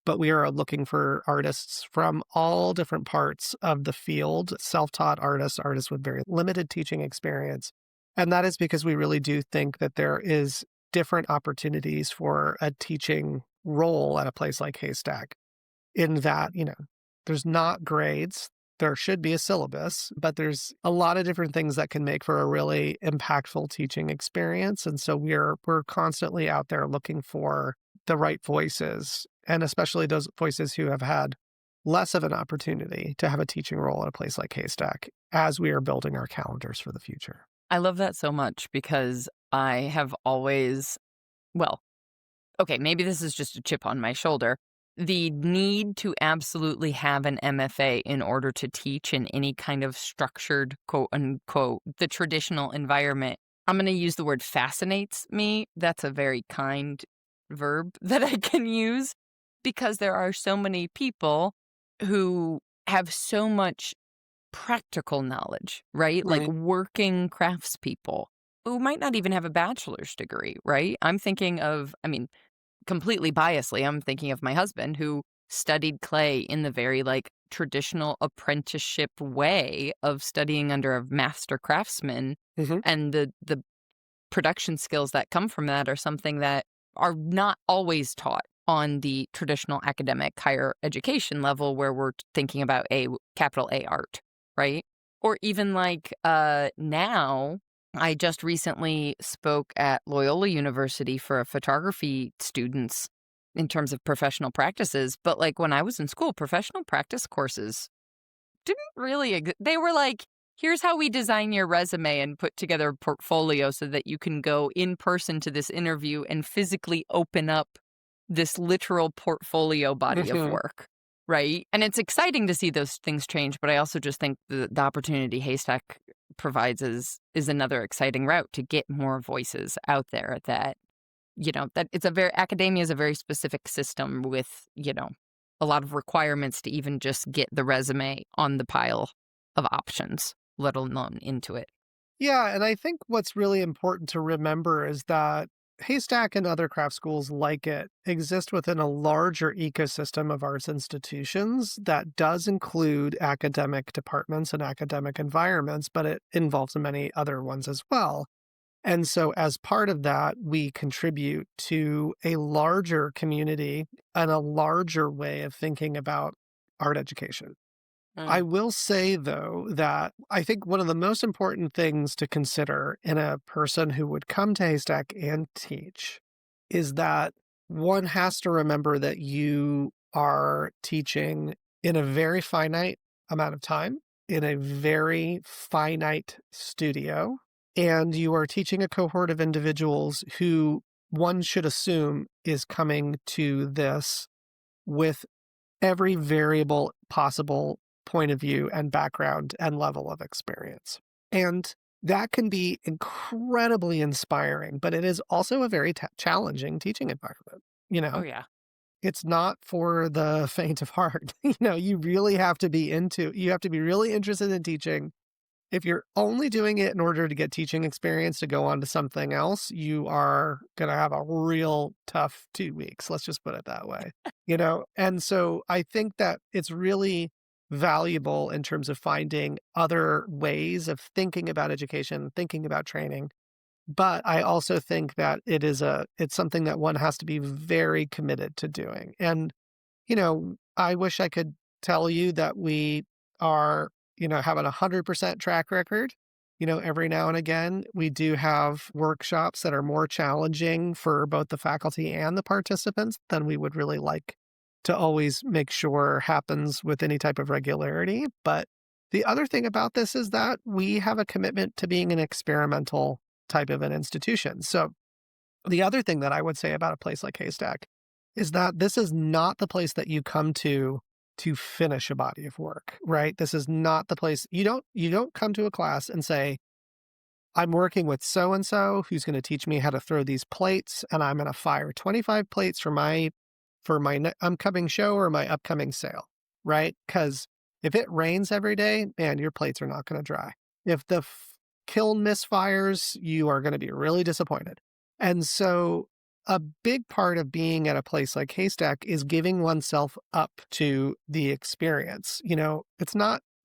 But we are looking for artists from all different parts of the field, self-taught artists, artists with very limited teaching experience. And that is because we really do think that there is different opportunities for a teaching role at a place like Haystack in that, there's not grades. There should be a syllabus, but there's a lot of different things that can make for a really impactful teaching experience. And so we're constantly out there looking for the right voices, and especially those voices who have had less of an opportunity to have a teaching role at a place like Haystack as we are building our calendars for the future. I love that so much because I have always, well, okay, maybe this is just a chip on my shoulder. The need to absolutely have an MFA in order to teach in any kind of structured, quote unquote, the traditional environment. I'm going to use the word fascinates me. That's a very kind verb that I can use because there are so many people who have so much practical knowledge, right? Like Right. working craftspeople who might not even have a bachelor's degree, right? I'm thinking of, completely biasly, I'm thinking of my husband who studied clay in the very traditional apprenticeship way of studying under a master craftsman. Mhm. And the production skills that come from that are something that are not always taught on the traditional academic higher education level where we're thinking about capital A art, right? Or even now, I just recently spoke at Loyola University for a photography students in terms of professional practices. But when I was in school, professional practice courses didn't really they were here's how we design your resume and put together a portfolio so that you can go in person to this interview and physically open up this literal portfolio body of Mhm. work, right? And it's exciting to see those things change, but I also just think the opportunity Haystack provides is another exciting route to get more voices out there that, that it's academia is a very specific system with, a lot of requirements to even just get the resume on the pile of options, let alone into it. Yeah, and I think what's really important to remember is that Haystack and other craft schools like it exist within a larger ecosystem of arts institutions that does include academic departments and academic environments, but it involves many other ones as well. And so, as part of that, we contribute to a larger community and a larger way of thinking about art education. I Mm. will say, though, that I think one of the most important things to consider in a person who would come to Haystack and teach is that one has to remember that you are teaching in a very finite amount of time, in a very finite studio, and you are teaching a cohort of individuals who one should assume is coming to this with every variable possible point of view and background and level of experience. And that can be incredibly inspiring, but it is also a very challenging teaching environment. You Oh, know, yeah. it's not for the faint of heart. You really have to be you have to be really interested in teaching. If you're only doing it in order to get teaching experience to go on to something else, you are going to have a real tough 2 weeks. Let's just put it that way. And so I think that it's really valuable in terms of finding other ways of thinking about education, thinking about training. But I also think that it's something that one has to be very committed to doing. And I wish I could tell you that we are, having 100% track record. Every now and again, we do have workshops that are more challenging for both the faculty and the participants than we would really like to always make sure happens with any type of regularity. But the other thing about this is that we have a commitment to being an experimental type of an institution. So the other thing that I would say about a place like Haystack is that this is not the place that you come to finish a body of work, right? This is not the place you don't come to a class and say, I'm working with so and so who's going to teach me how to throw these plates, and I'm going to fire 25 plates for my upcoming show or my upcoming sale, right? Because if it rains every day, man, your plates are not going to dry. If the kiln misfires, you are going to be really disappointed. And so a big part of being at a place like Haystack is giving oneself up to the experience.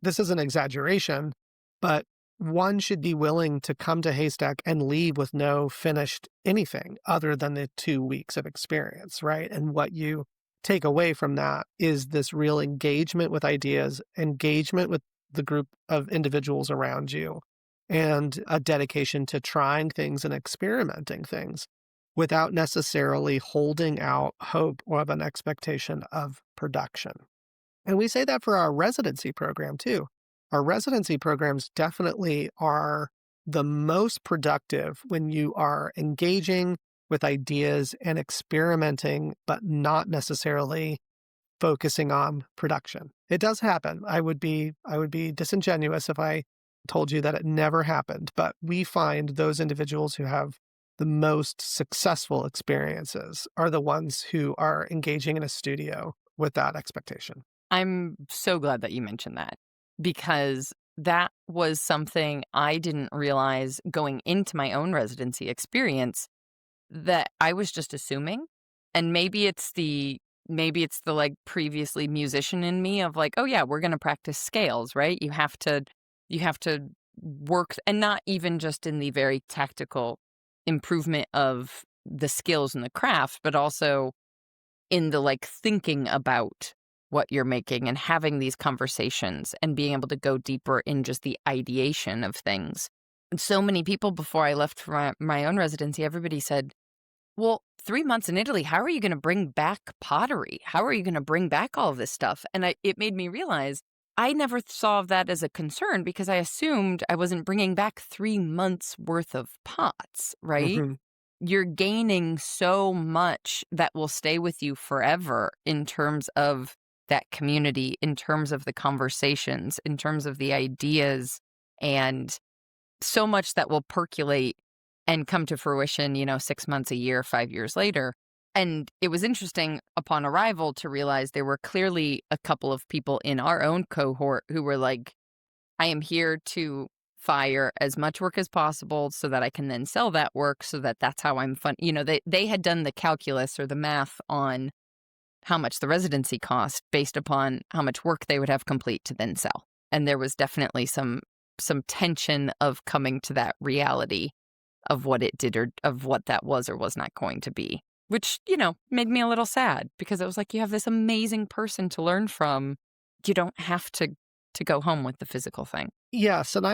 This is an exaggeration, but one should be willing to come to Haystack and leave with no finished anything other than the 2 weeks of experience, right? And what you take away from that is this real engagement with ideas, engagement with the group of individuals around you, and a dedication to trying things and experimenting things without necessarily holding out hope or of an expectation of production. And we say that for our residency program too. Our residency programs definitely are the most productive when you are engaging with ideas and experimenting, but not necessarily focusing on production. It does happen. I would be disingenuous if I told you that it never happened, but we find those individuals who have the most successful experiences are the ones who are engaging in a studio with that expectation. I'm so glad that you mentioned that because that was something I didn't realize going into my own residency experience that I was just assuming. And maybe it's the like previously musician in me of like, oh yeah, we're going to practice scales, right? You have to work, and not even just in the very tactical improvement of the skills and the craft, but also in the like thinking about what you're making and having these conversations and being able to go deeper in just the ideation of things. And so many people before I left for my own residency, everybody said, well, 3 months in Italy, how are you going to bring back pottery? How are you going to bring back all of this stuff? And it made me realize I never saw that as a concern because I assumed I wasn't bringing back 3 months worth of pots, right? Mhm. You're gaining so much that will stay with you forever in terms of that community, in terms of the conversations, in terms of the ideas, and so much that will percolate and come to fruition, 6 months, a year, 5 years later. And it was interesting upon arrival to realize there were clearly a couple of people in our own cohort who were like, I am here to fire as much work as possible so that I can then sell that work so that that's how I'm fun. They had done the calculus or the math on how much the residency cost based upon how much work they would have complete to then sell. And there was definitely some tension of coming to that reality of what it did or of what that was or was not going to be, which, made me a little sad because it was like you have this amazing person to learn from. You don't have to to go home with the physical thing. Yes, and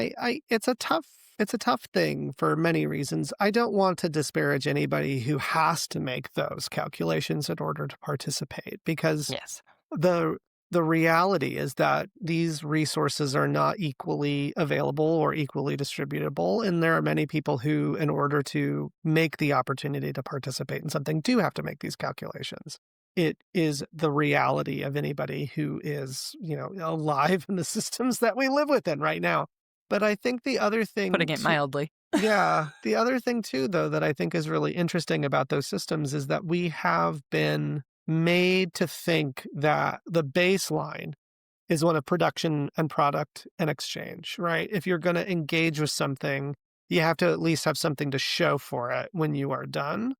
it's a tough thing for many reasons. I don't want to disparage anybody who has to make those calculations in order to participate, because Yes. the the reality is that these resources are not equally available or equally distributable, and there are many people who, in order to make the opportunity to participate in something, do have to make these calculations. It is the reality of anybody who is, alive in the systems that we live within right now. But I think the other thing Putting it too, mildly. yeah, the other thing too, though, that I think is really interesting about those systems is that we have been made to think that the baseline is one of production and product and exchange, right? If you're going to engage with something, you have to at least have something to show for it when you are done.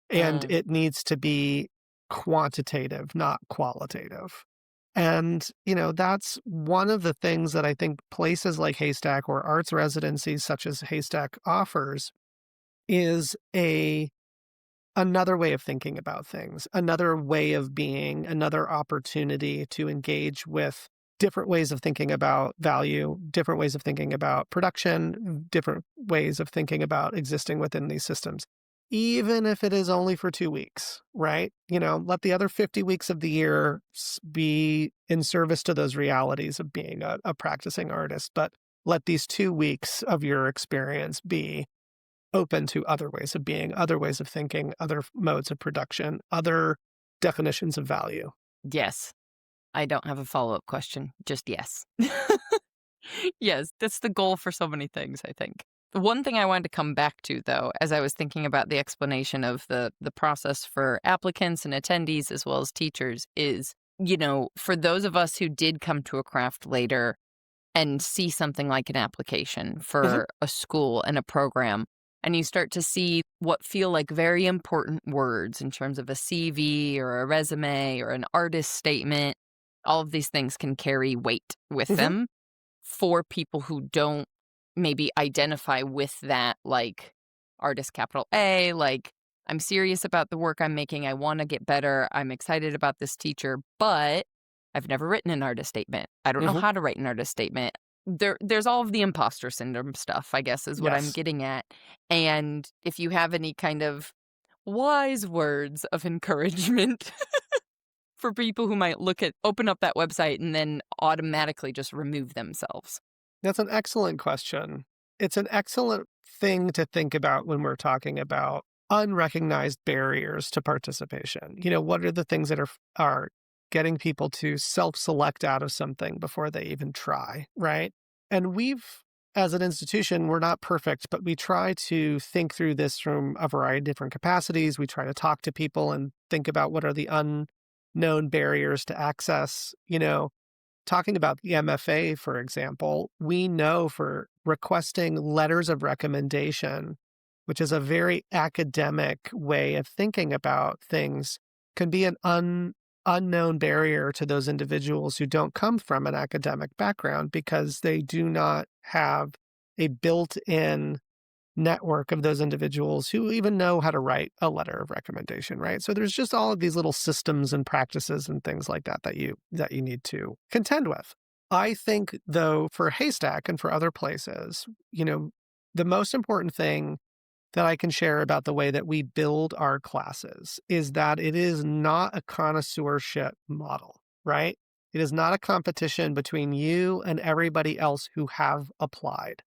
And Mm. it needs to be quantitative, not qualitative. And, that's one of the things that I think places like Haystack or arts residencies such as Haystack offers is another way of thinking about things, another way of being, another opportunity to engage with different ways of thinking about value, different ways of thinking about production, different ways of thinking about existing within these systems. Even if it is only for 2 weeks, right? Let the other 50 weeks of the year be in service to those realities of being a practicing artist. But let these 2 weeks of your experience be open to other ways of being, other ways of thinking, other modes of production, other definitions of value. Yes. I don't have a follow-up question. Just yes. Yes, that's the goal for so many things, I think. The one thing I wanted to come back to, though, as I was thinking about the explanation of the process for applicants and attendees as well as teachers is, for those of us who did come to a craft later and see something like an application Mhm, for a school and a program, and you start to see what feel like very important words in terms of a CV or a resume or an artist statement, all of these things can carry weight with mhm. them for people who don't maybe identify with that, like artist capital A, like I'm serious about the work I'm making. I want to get better. I'm excited about this teacher, but I've never written an artist statement. I don't know Mhm. how to write an artist statement. There's all of the imposter syndrome stuff, I guess, is what I'm Yes. getting at. And if you have any kind of wise words of encouragement for people who might open up that website and then automatically just remove themselves. That's an excellent question. It's an excellent thing to think about when we're talking about unrecognized barriers to participation. What are the things that are getting people to self-select out of something before they even try, right? And as an institution, we're not perfect, but we try to think through this from a variety of different capacities. We try to talk to people and think about what are the unknown barriers to access. Talking about the MFA, for example, we know for requesting letters of recommendation, which is a very academic way of thinking about things, can be an unknown barrier to those individuals who don't come from an academic background because they do not have a built-in network of those individuals who even know how to write a letter of recommendation, right? So there's just all of these little systems and practices and things like that you need to contend with. I think though for Haystack and for other places, the most important thing that I can share about the way that we build our classes is that it is not a connoisseurship model, right? It is not a competition between you and everybody else who have applied.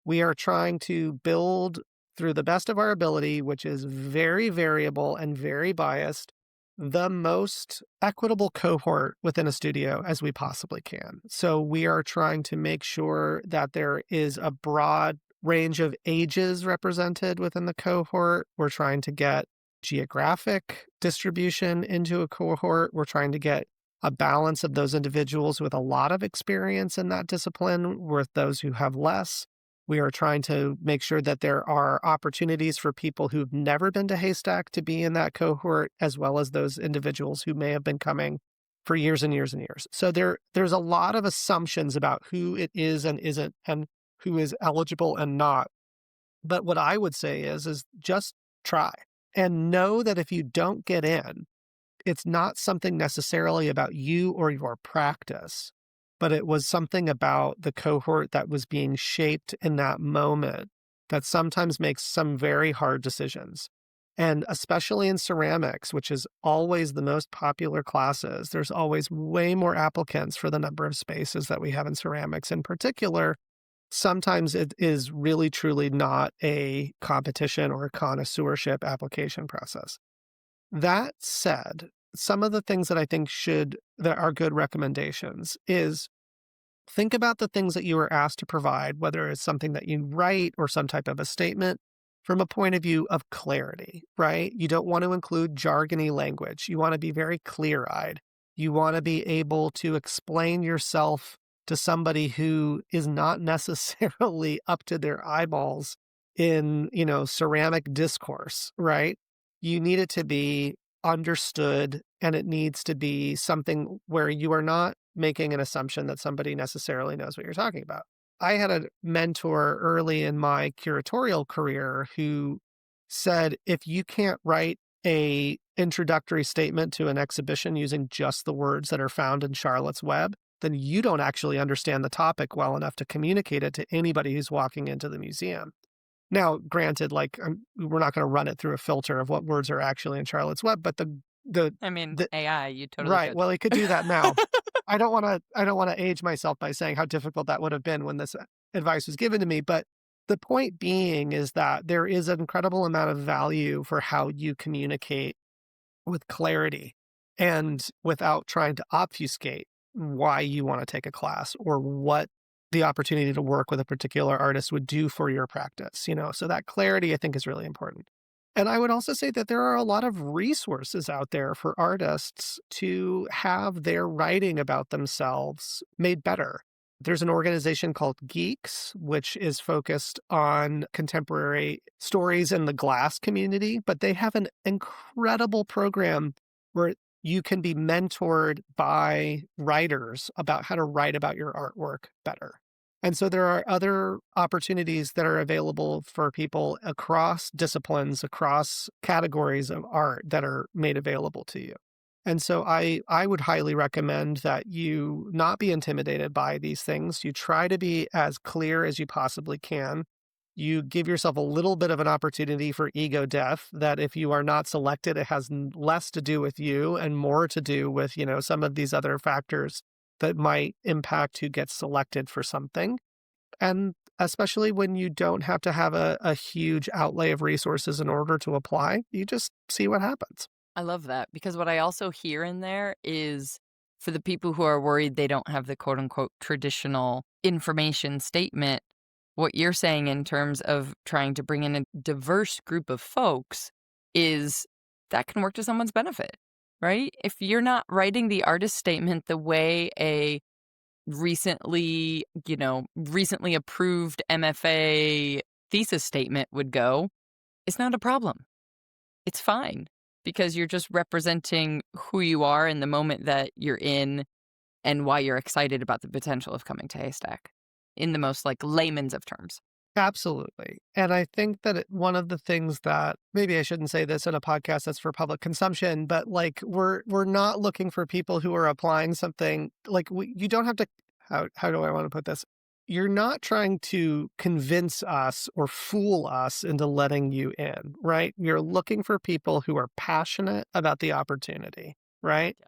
We are trying to build through the best of our ability, which is very variable and very biased, the most equitable cohort within a studio as we possibly can. So we are trying to make sure that there is a broad range of ages represented within the cohort. We're trying to get geographic distribution into a cohort. We're trying to get a balance of those individuals with a lot of experience in that discipline with those who have less. We are trying to make sure that there are opportunities for people who've never been to Haystack to be in that cohort, as well as those individuals who may have been coming for years and years and years. So there's a lot of assumptions about who it is and isn't, and who is eligible and not. But what I would say is just try and know that if you don't get in, it's not something necessarily about you or your practice, but it was something about the cohort that was being shaped in that moment that sometimes makes some very hard decisions. And especially in ceramics, which is always the most popular classes, there's always way more applicants for the number of spaces that we have in ceramics in particular. Sometimes it is really truly not a competition or a connoisseurship application process. That said, some of the things that I think that are good recommendations is think about the things that you were asked to provide, whether it's something that you write or some type of a statement, from a point of view of clarity, right? You don't want to include jargony language. You want to be very clear eyed. You want to be able to explain yourself to somebody who is not necessarily up to their eyeballs in, ceramic discourse, right? You need it to be understood, and it needs to be something where you are not making an assumption that somebody necessarily knows what you're talking about. I had a mentor early in my curatorial career who said, if you can't write a introductory statement to an exhibition using just the words that are found in Charlotte's Web, then you don't actually understand the topic well enough to communicate it to anybody who's walking into the museum. Now, granted, we're not going to run it through a filter of what words are actually in Charlotte's Web, but the I mean, the AI, you totally right. could. Well, it could do that now. I don't want to age myself by saying how difficult that would have been when this advice was given to me, but the point being is that there is an incredible amount of value for how you communicate with clarity and without trying to obfuscate why you want to take a class or what the opportunity to work with a particular artist would do for your practice, So that clarity I think is really important. And I would also say that there are a lot of resources out there for artists to have their writing about themselves made better. There's an organization called Geeks, which is focused on contemporary stories in the glass community, but they have an incredible program where you can be mentored by writers about how to write about your artwork better. And so there are other opportunities that are available for people across disciplines, across categories of art that are made available to you. And so I would highly recommend that you not be intimidated by these things. You try to be as clear as you possibly can. You give yourself a little bit of an opportunity for ego death, that if you are not selected, it has less to do with you and more to do with, some of these other factors that might impact who gets selected for something. And especially when you don't have to have a huge outlay of resources in order to apply, you just see what happens. I love that because what I also hear in there is for the people who are worried they don't have the quote unquote traditional information statement, what you're saying in terms of trying to bring in a diverse group of folks is that can work to someone's benefit, right? If you're not writing the artist statement the way a recently approved MFA thesis statement would go, it's not a problem. It's fine because you're just representing who you are in the moment that you're in and why you're excited about the potential of coming to Haystack in the most layman's of terms. Absolutely. And I think that one of the things that maybe I shouldn't say this in a podcast that's for public consumption, but we're not looking for people who are applying something you don't have to. How do I want to put this? You're not trying to convince us or fool us into letting you in, right? You're looking for people who are passionate about the opportunity, right? Yeah.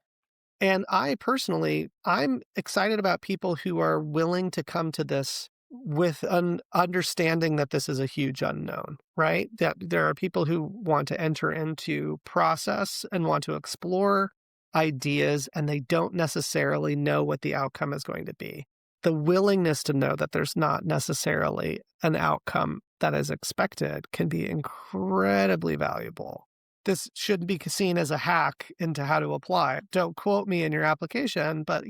And I'm excited about people who are willing to come to this with an understanding that this is a huge unknown, right? That there are people who want to enter into process and want to explore ideas, and they don't necessarily know what the outcome is going to be. The willingness to know that there's not necessarily an outcome that is expected can be incredibly valuable. This shouldn't be seen as a hack into how to apply. Don't quote me in your application, but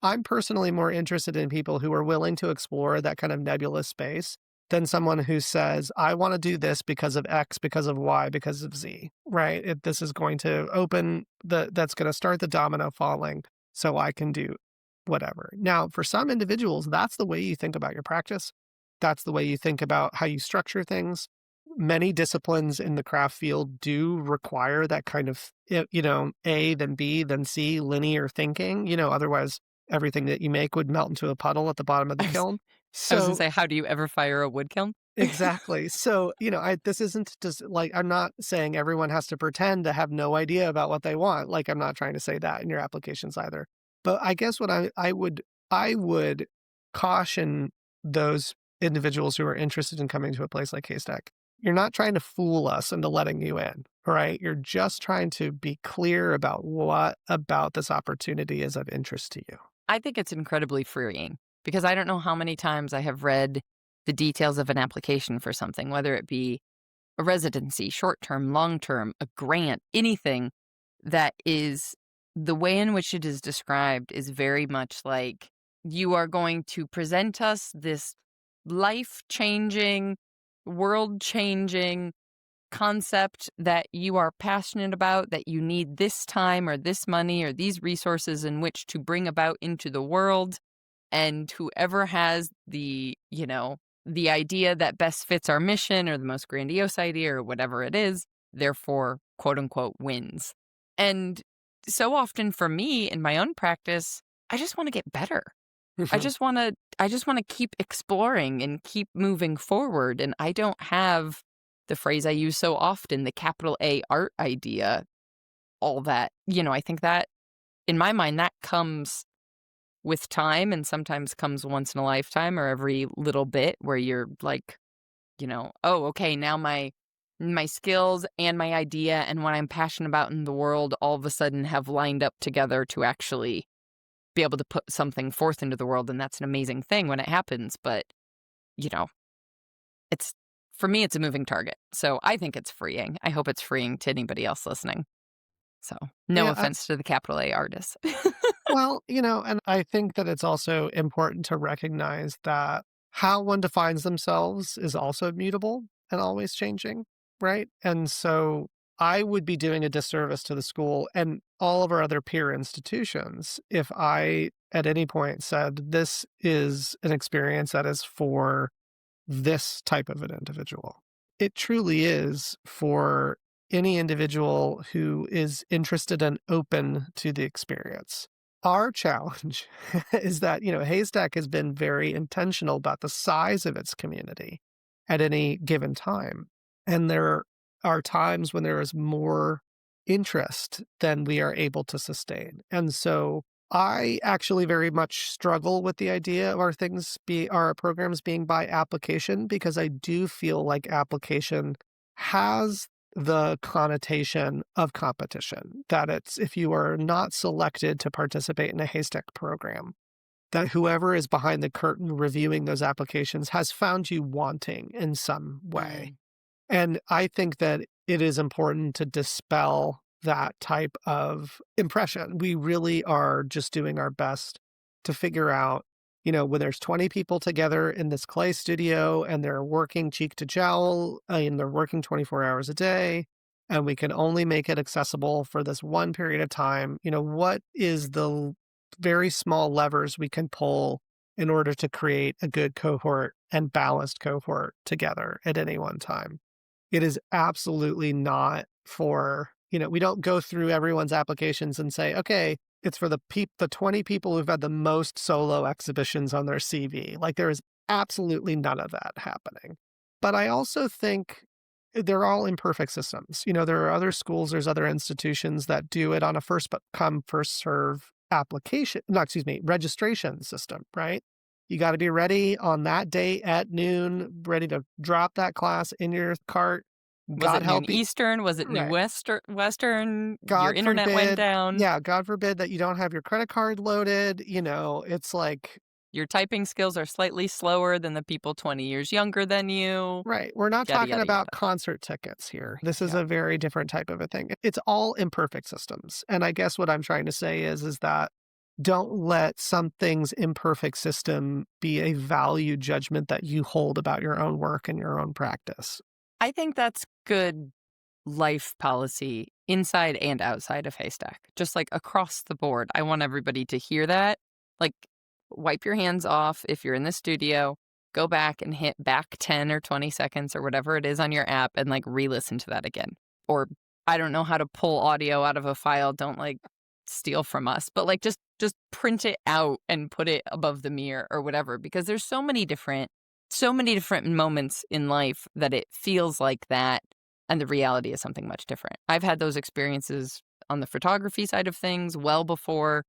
I'm personally more interested in people who are willing to explore that kind of nebulous space than someone who says, I want to do this because of X, because of Y, because of Z, right? This is going to that's going to start the domino falling so I can do whatever. Now, for some individuals, that's the way you think about your practice. That's the way you think about how you structure things. Many disciplines in the craft field do require that kind of, A, then B, then C, linear thinking. Otherwise everything that you make would melt into a puddle at the bottom of the I was, kiln. I was gonna So say, how do you ever fire a wood kiln? exactly. So, this isn't just like, I'm not saying everyone has to pretend to have no idea about what they want. Like, I'm not trying to say that in your applications either. But I guess what I would caution those individuals who are interested in coming to a place like Haystack. You're not trying to fool us into letting you in, right? You're just trying to be clear about what about this opportunity is of interest to you. I think it's incredibly freeing because I don't know how many times I have read the details of an application for something, whether it be a residency, short term, long term, a grant, anything that is the way in which it is described is very much like you are going to present us this life changing, world changing concept that you are passionate about, that you need this time or this money or these resources in which to bring about into the world. And whoever has the idea that best fits our mission or the most grandiose idea or whatever it is, therefore, quote unquote, wins. And so often for me in my own practice, I just want to get better. I just want to keep exploring and keep moving forward. And I don't have the phrase I use so often, the capital A art idea, all that. I think that in my mind, that comes with time and sometimes comes once in a lifetime or every little bit where you're like, oh, okay, now my skills and my idea and what I'm passionate about in the world all of a sudden have lined up together to actually be able to put something forth into the world. And that's an amazing thing when it happens. But, you know, it's for me, it's a moving target. So I think it's freeing. I hope it's freeing to anybody else listening. So no Yeah, offense to the capital A artists. well, and I think that it's also important to recognize that how one defines themselves is also mutable and always changing, right? And so I would be doing a disservice to the school and all of our other peer institutions if I at any point said this is an experience that is for this type of an individual. It truly is for any individual who is interested and open to the experience. Our challenge is that, Haystack has been very intentional about the size of its community at any given time. And there are times when there is more interest than we are able to sustain. And so I actually very much struggle with the idea of our programs being by application because I do feel like application has the connotation of competition, that it's if you are not selected to participate in a Haystack program, that whoever is behind the curtain reviewing those applications has found you wanting in some way. Mm. And I think that it is important to dispel that type of impression. We really are just doing our best to figure out, when there's 20 people together in this clay studio and they're working cheek to jowl and they're working 24 hours a day, and we can only make it accessible for this one period of time, what is the very small levers we can pull in order to create a good cohort and balanced cohort together at any one time? It is absolutely not for, we don't go through everyone's applications and say, okay, it's for the 20 people who've had the most solo exhibitions on their CV. Like there is absolutely none of that happening. But I also think they're all imperfect systems. There are other schools, there's other institutions that do it on a first come, first serve registration system, right? You got to be ready on that day at noon, ready to drop that class in your cart. Was God it noon help you. Eastern? Was it noon Right. Western? Your God internet went forbid. down. Yeah, God forbid that you don't have your credit card loaded. It's like, Your typing skills are slightly slower than the people 20 years younger than you. right. We're not Yada, talking yada, about yada. concert tickets here. This is Yeah. a very different type of a thing. It's all imperfect systems. And I guess what I'm trying to say is that don't let something's imperfect system be a value judgment that you hold about your own work and your own practice. I think that's good life policy inside and outside of Haystack, just like across the board. I want everybody to hear that. Like, wipe your hands off if you're in the studio, go back and hit back 10 or 20 seconds or whatever it is on your app and like re-listen to that again. Or I don't know how to pull audio out of a file. Don't like steal from us, but like just just print it out and put it above the mirror or whatever, because there's so many different moments in life that it feels like that, and the reality is something much different. I've had those experiences on the photography side of things well before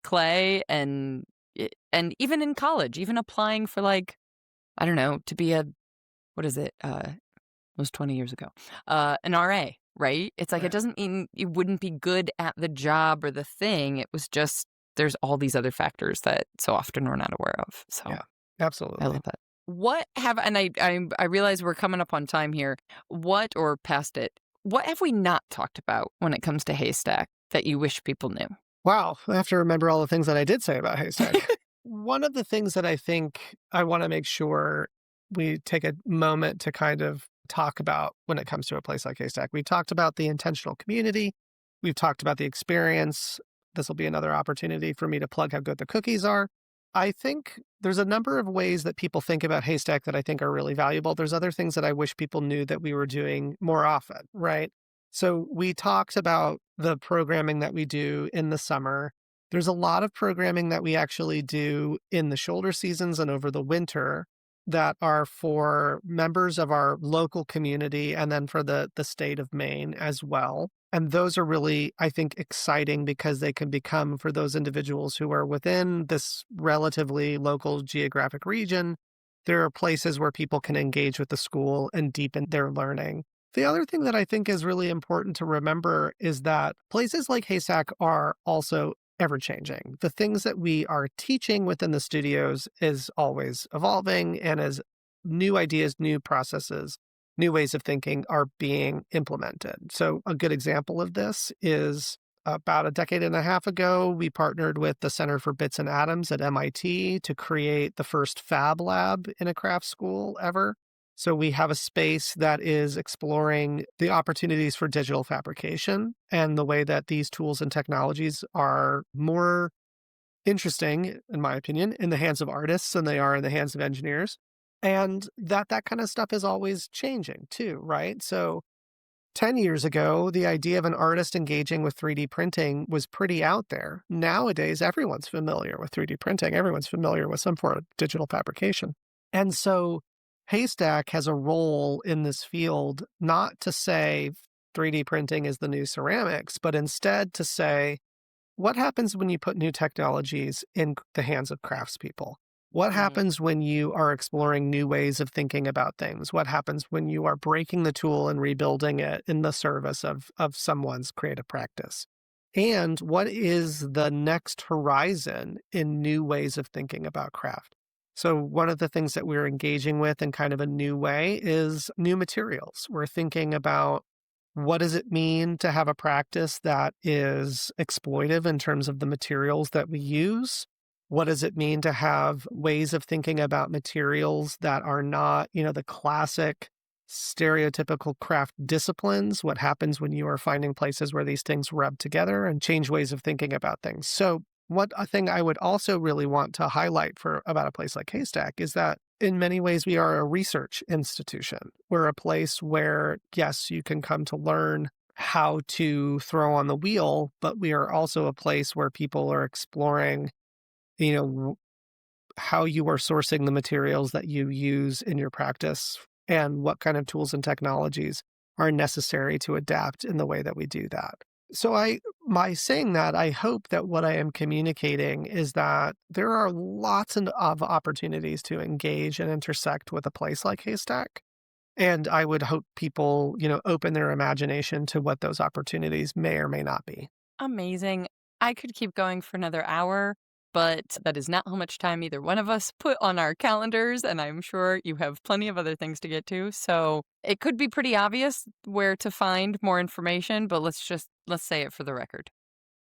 clay, and even in college, even applying for, like, I don't know, to be a what is it? It was 20 years ago. An RA, right? It's like it Right. doesn't mean you wouldn't be good at the job or the thing. It was just there's all these other factors that so often we're not aware of. So Yeah, I absolutely. love that. What have and I realize we're coming up on time here. What or past it? What have we not talked about when it comes to Haystack that you wish people knew? Wow, I have to remember all the things that I did say about Haystack. One of the things that I think I want to make sure we take a moment to kind of talk about when it comes to a place like Haystack. We talked about the intentional community. We've talked about the experience. This will be another opportunity for me to plug how good the cookies are. I think there's a number of ways that people think about Haystack that I think are really valuable. There's other things that I wish people knew that we were doing more often, right? So we talked about the programming that we do in the summer. There's a lot of programming that we actually do in the shoulder seasons and over the winter that are for members of our local community and then for the state of Maine as well. And those are really, I think, exciting because they can become for those individuals who are within this relatively local geographic region. There are places where people can engage with the school and deepen their learning. The other thing that I think is really important to remember is that places like Haystack are also ever changing. The things that we are teaching within the studios is always evolving, and as new ideas, new processes, new ways of thinking are being implemented. So, a good example of this is about a decade and a half ago, we partnered with the Center for Bits and Atoms at MIT to create the first fab lab in a craft school ever. So we have a space that is exploring the opportunities for digital fabrication and the way that these tools and technologies are more interesting, in my opinion, in the hands of artists than they are in the hands of engineers. And that kind of stuff is always changing too, right? So 10 years ago, the idea of an artist engaging with 3D printing was pretty out there. Nowadays, everyone's familiar with 3D printing. Everyone's familiar with some form of digital fabrication. And so Haystack has a role in this field, not to say 3D printing is the new ceramics, but instead to say, what happens when you put new technologies in the hands of craftspeople? What Mm. happens when you are exploring new ways of thinking about things? What happens when you are breaking the tool and rebuilding it in the service of someone's creative practice? And what is the next horizon in new ways of thinking about craft? So, one of the things that we're engaging with in kind of a new way is new materials. We're thinking about what does it mean to have a practice that is exploitive in terms of the materials that we use? What does it mean to have ways of thinking about materials that are not, the classic stereotypical craft disciplines? What happens when you are finding places where these things rub together and change ways of thinking about things? So, what a thing I would also really want to highlight for about a place like Haystack is that in many ways we are a research institution. We're a place where, yes, you can come to learn how to throw on the wheel, but we are also a place where people are exploring, you know, how you are sourcing the materials that you use in your practice and what kind of tools and technologies are necessary to adapt in the way that we do that. So by saying that, I hope that what I am communicating is that there are lots of opportunities to engage and intersect with a place like Haystack. And I would hope people, open their imagination to what those opportunities may or may not be. Amazing. I could keep going for another hour, but that is not how much time either one of us put on our calendars, and I'm sure you have plenty of other things to get to. So it could be pretty obvious where to find more information, but let's say it for the record.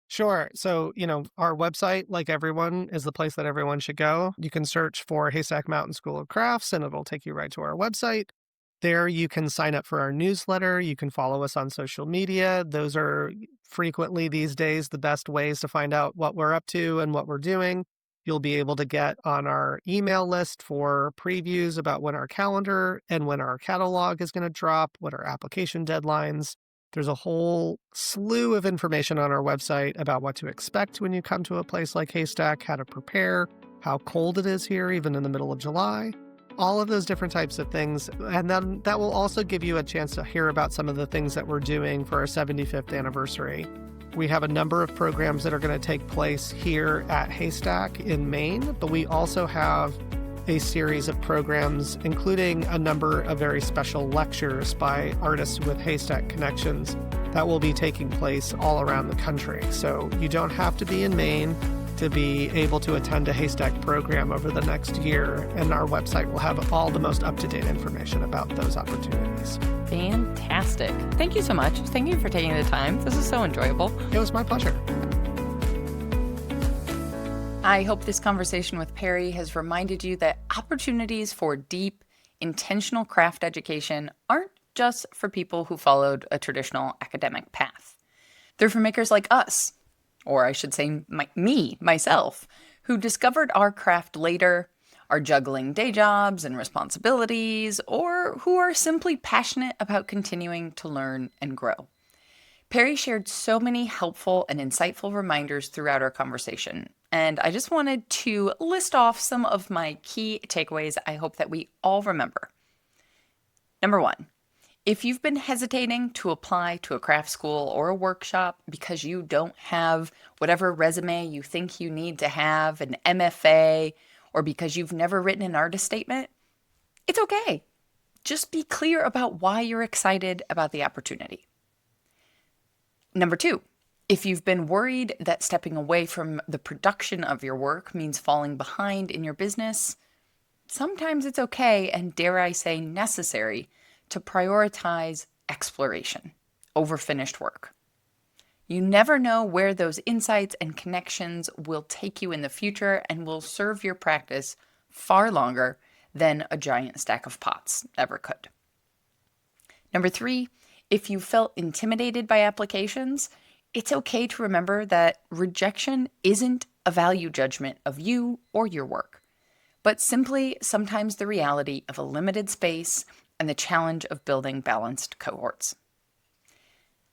Sure. So, our website, like everyone, is the place that everyone should go. You can search for Haystack Mountain School of Crafts, and it'll take you right to our website. There, you can sign up for our newsletter. You can follow us on social media. Those are frequently these days the best ways to find out what we're up to and what we're doing. You'll be able to get on our email list for previews about when our calendar and when our catalog is going to drop, what our application deadlines There's a whole slew of information on our website about what to expect when you come to a place like Haystack, how to prepare, how cold it is here, even in the middle of July, all of those different types of things. And then that will also give you a chance to hear about some of the things that we're doing for our 75th anniversary. We have a number of programs that are going to take place here at Haystack in Maine, but we also have a series of programs, including a number of very special lectures by artists with Haystack connections that will be taking place all around the country. So you don't have to be in Maine to be able to attend a Haystack program over the next year, and our website will have all the most up-to-date information about those opportunities. Fantastic. Thank you so much. Thank you for taking the time. This is so enjoyable. It was my pleasure. I hope this conversation with Perry has reminded you that opportunities for deep, intentional craft education aren't just for people who followed a traditional academic path. They're for makers like us, or I should say myself, who discovered our craft later, are juggling day jobs and responsibilities, or who are simply passionate about continuing to learn and grow. Perry shared so many helpful and insightful reminders throughout our conversation, and I just wanted to list off some of my key takeaways I hope that we all remember. Number 1, if you've been hesitating to apply to a craft school or a workshop because you don't have whatever resume you think you need to have, an MFA, or because you've never written an artist statement, it's okay. Just be clear about why you're excited about the opportunity. Number 2, if you've been worried that stepping away from the production of your work means falling behind in your business, sometimes it's okay and, dare I say, necessary to prioritize exploration over finished work. You never know where those insights and connections will take you in the future and will serve your practice far longer than a giant stack of pots ever could. Number 3, if you felt intimidated by applications, it's okay to remember that rejection isn't a value judgment of you or your work, but simply sometimes the reality of a limited space and the challenge of building balanced cohorts.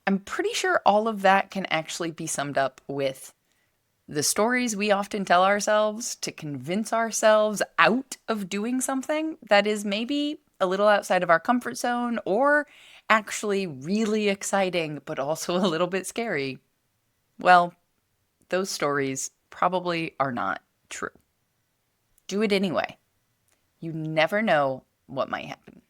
I'm pretty sure all of that can actually be summed up with the stories we often tell ourselves to convince ourselves out of doing something that is maybe a little outside of our comfort zone or actually really exciting, but also a little bit scary. Well, those stories probably are not true. Do it anyway. You never know what might happen.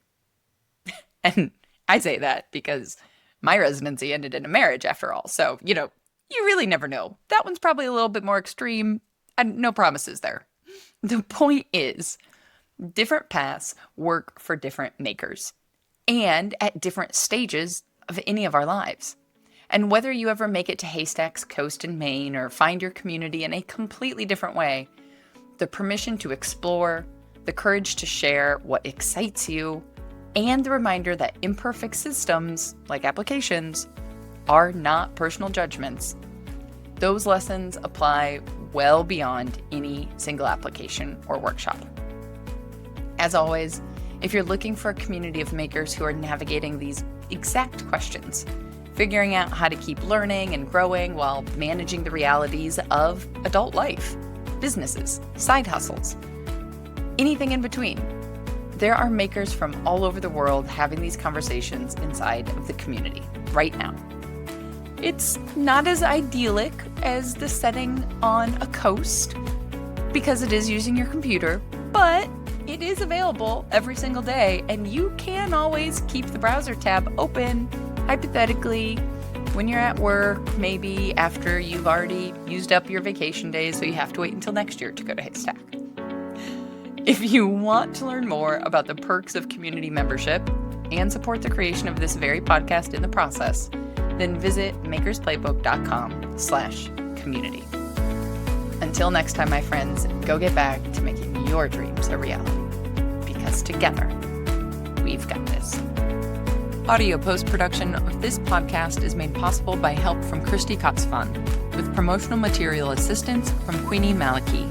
And I say that because my residency ended in a marriage after all. So, you really never know. That one's probably a little bit more extreme, and no promises there. The point is, different paths work for different makers and at different stages of any of our lives. And whether you ever make it to Haystack's coast in Maine or find your community in a completely different way, the permission to explore, the courage to share what excites you, and the reminder that imperfect systems, like applications, are not personal judgments, those lessons apply well beyond any single application or workshop. As always, if you're looking for a community of makers who are navigating these exact questions, figuring out how to keep learning and growing while managing the realities of adult life, businesses, side hustles, anything in between, there are makers from all over the world having these conversations inside of the community right now. It's not as idyllic as the setting on a coast because it is using your computer, but it is available every single day, and you can always keep the browser tab open, hypothetically, when you're at work, maybe after you've already used up your vacation days, so you have to wait until next year to go to Haystack. If you want to learn more about the perks of community membership and support the creation of this very podcast in the process, then visit makersplaybook.com/community. Until next time, my friends, go get back to making your dreams a reality. Because together, we've got this. Audio post-production of this podcast is made possible by help from Christy Kotzfan, with promotional material assistance from Queenie Maliki.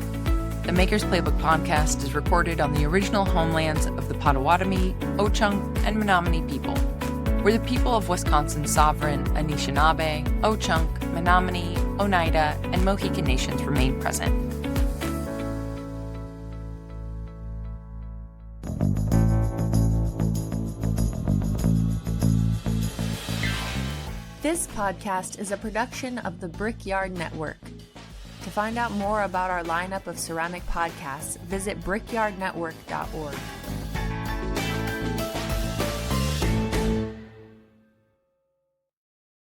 The Maker's Playbook podcast is recorded on the original homelands of the Potawatomi, Ho-Chunk, and Menominee people. where the people of Wisconsin's sovereign Anishinaabe, Ho-Chunk, Menominee, Oneida, and Mohican nations remain present. This podcast is a production of the Brickyard Network. To find out more about our lineup of ceramic podcasts, visit brickyardnetwork.org.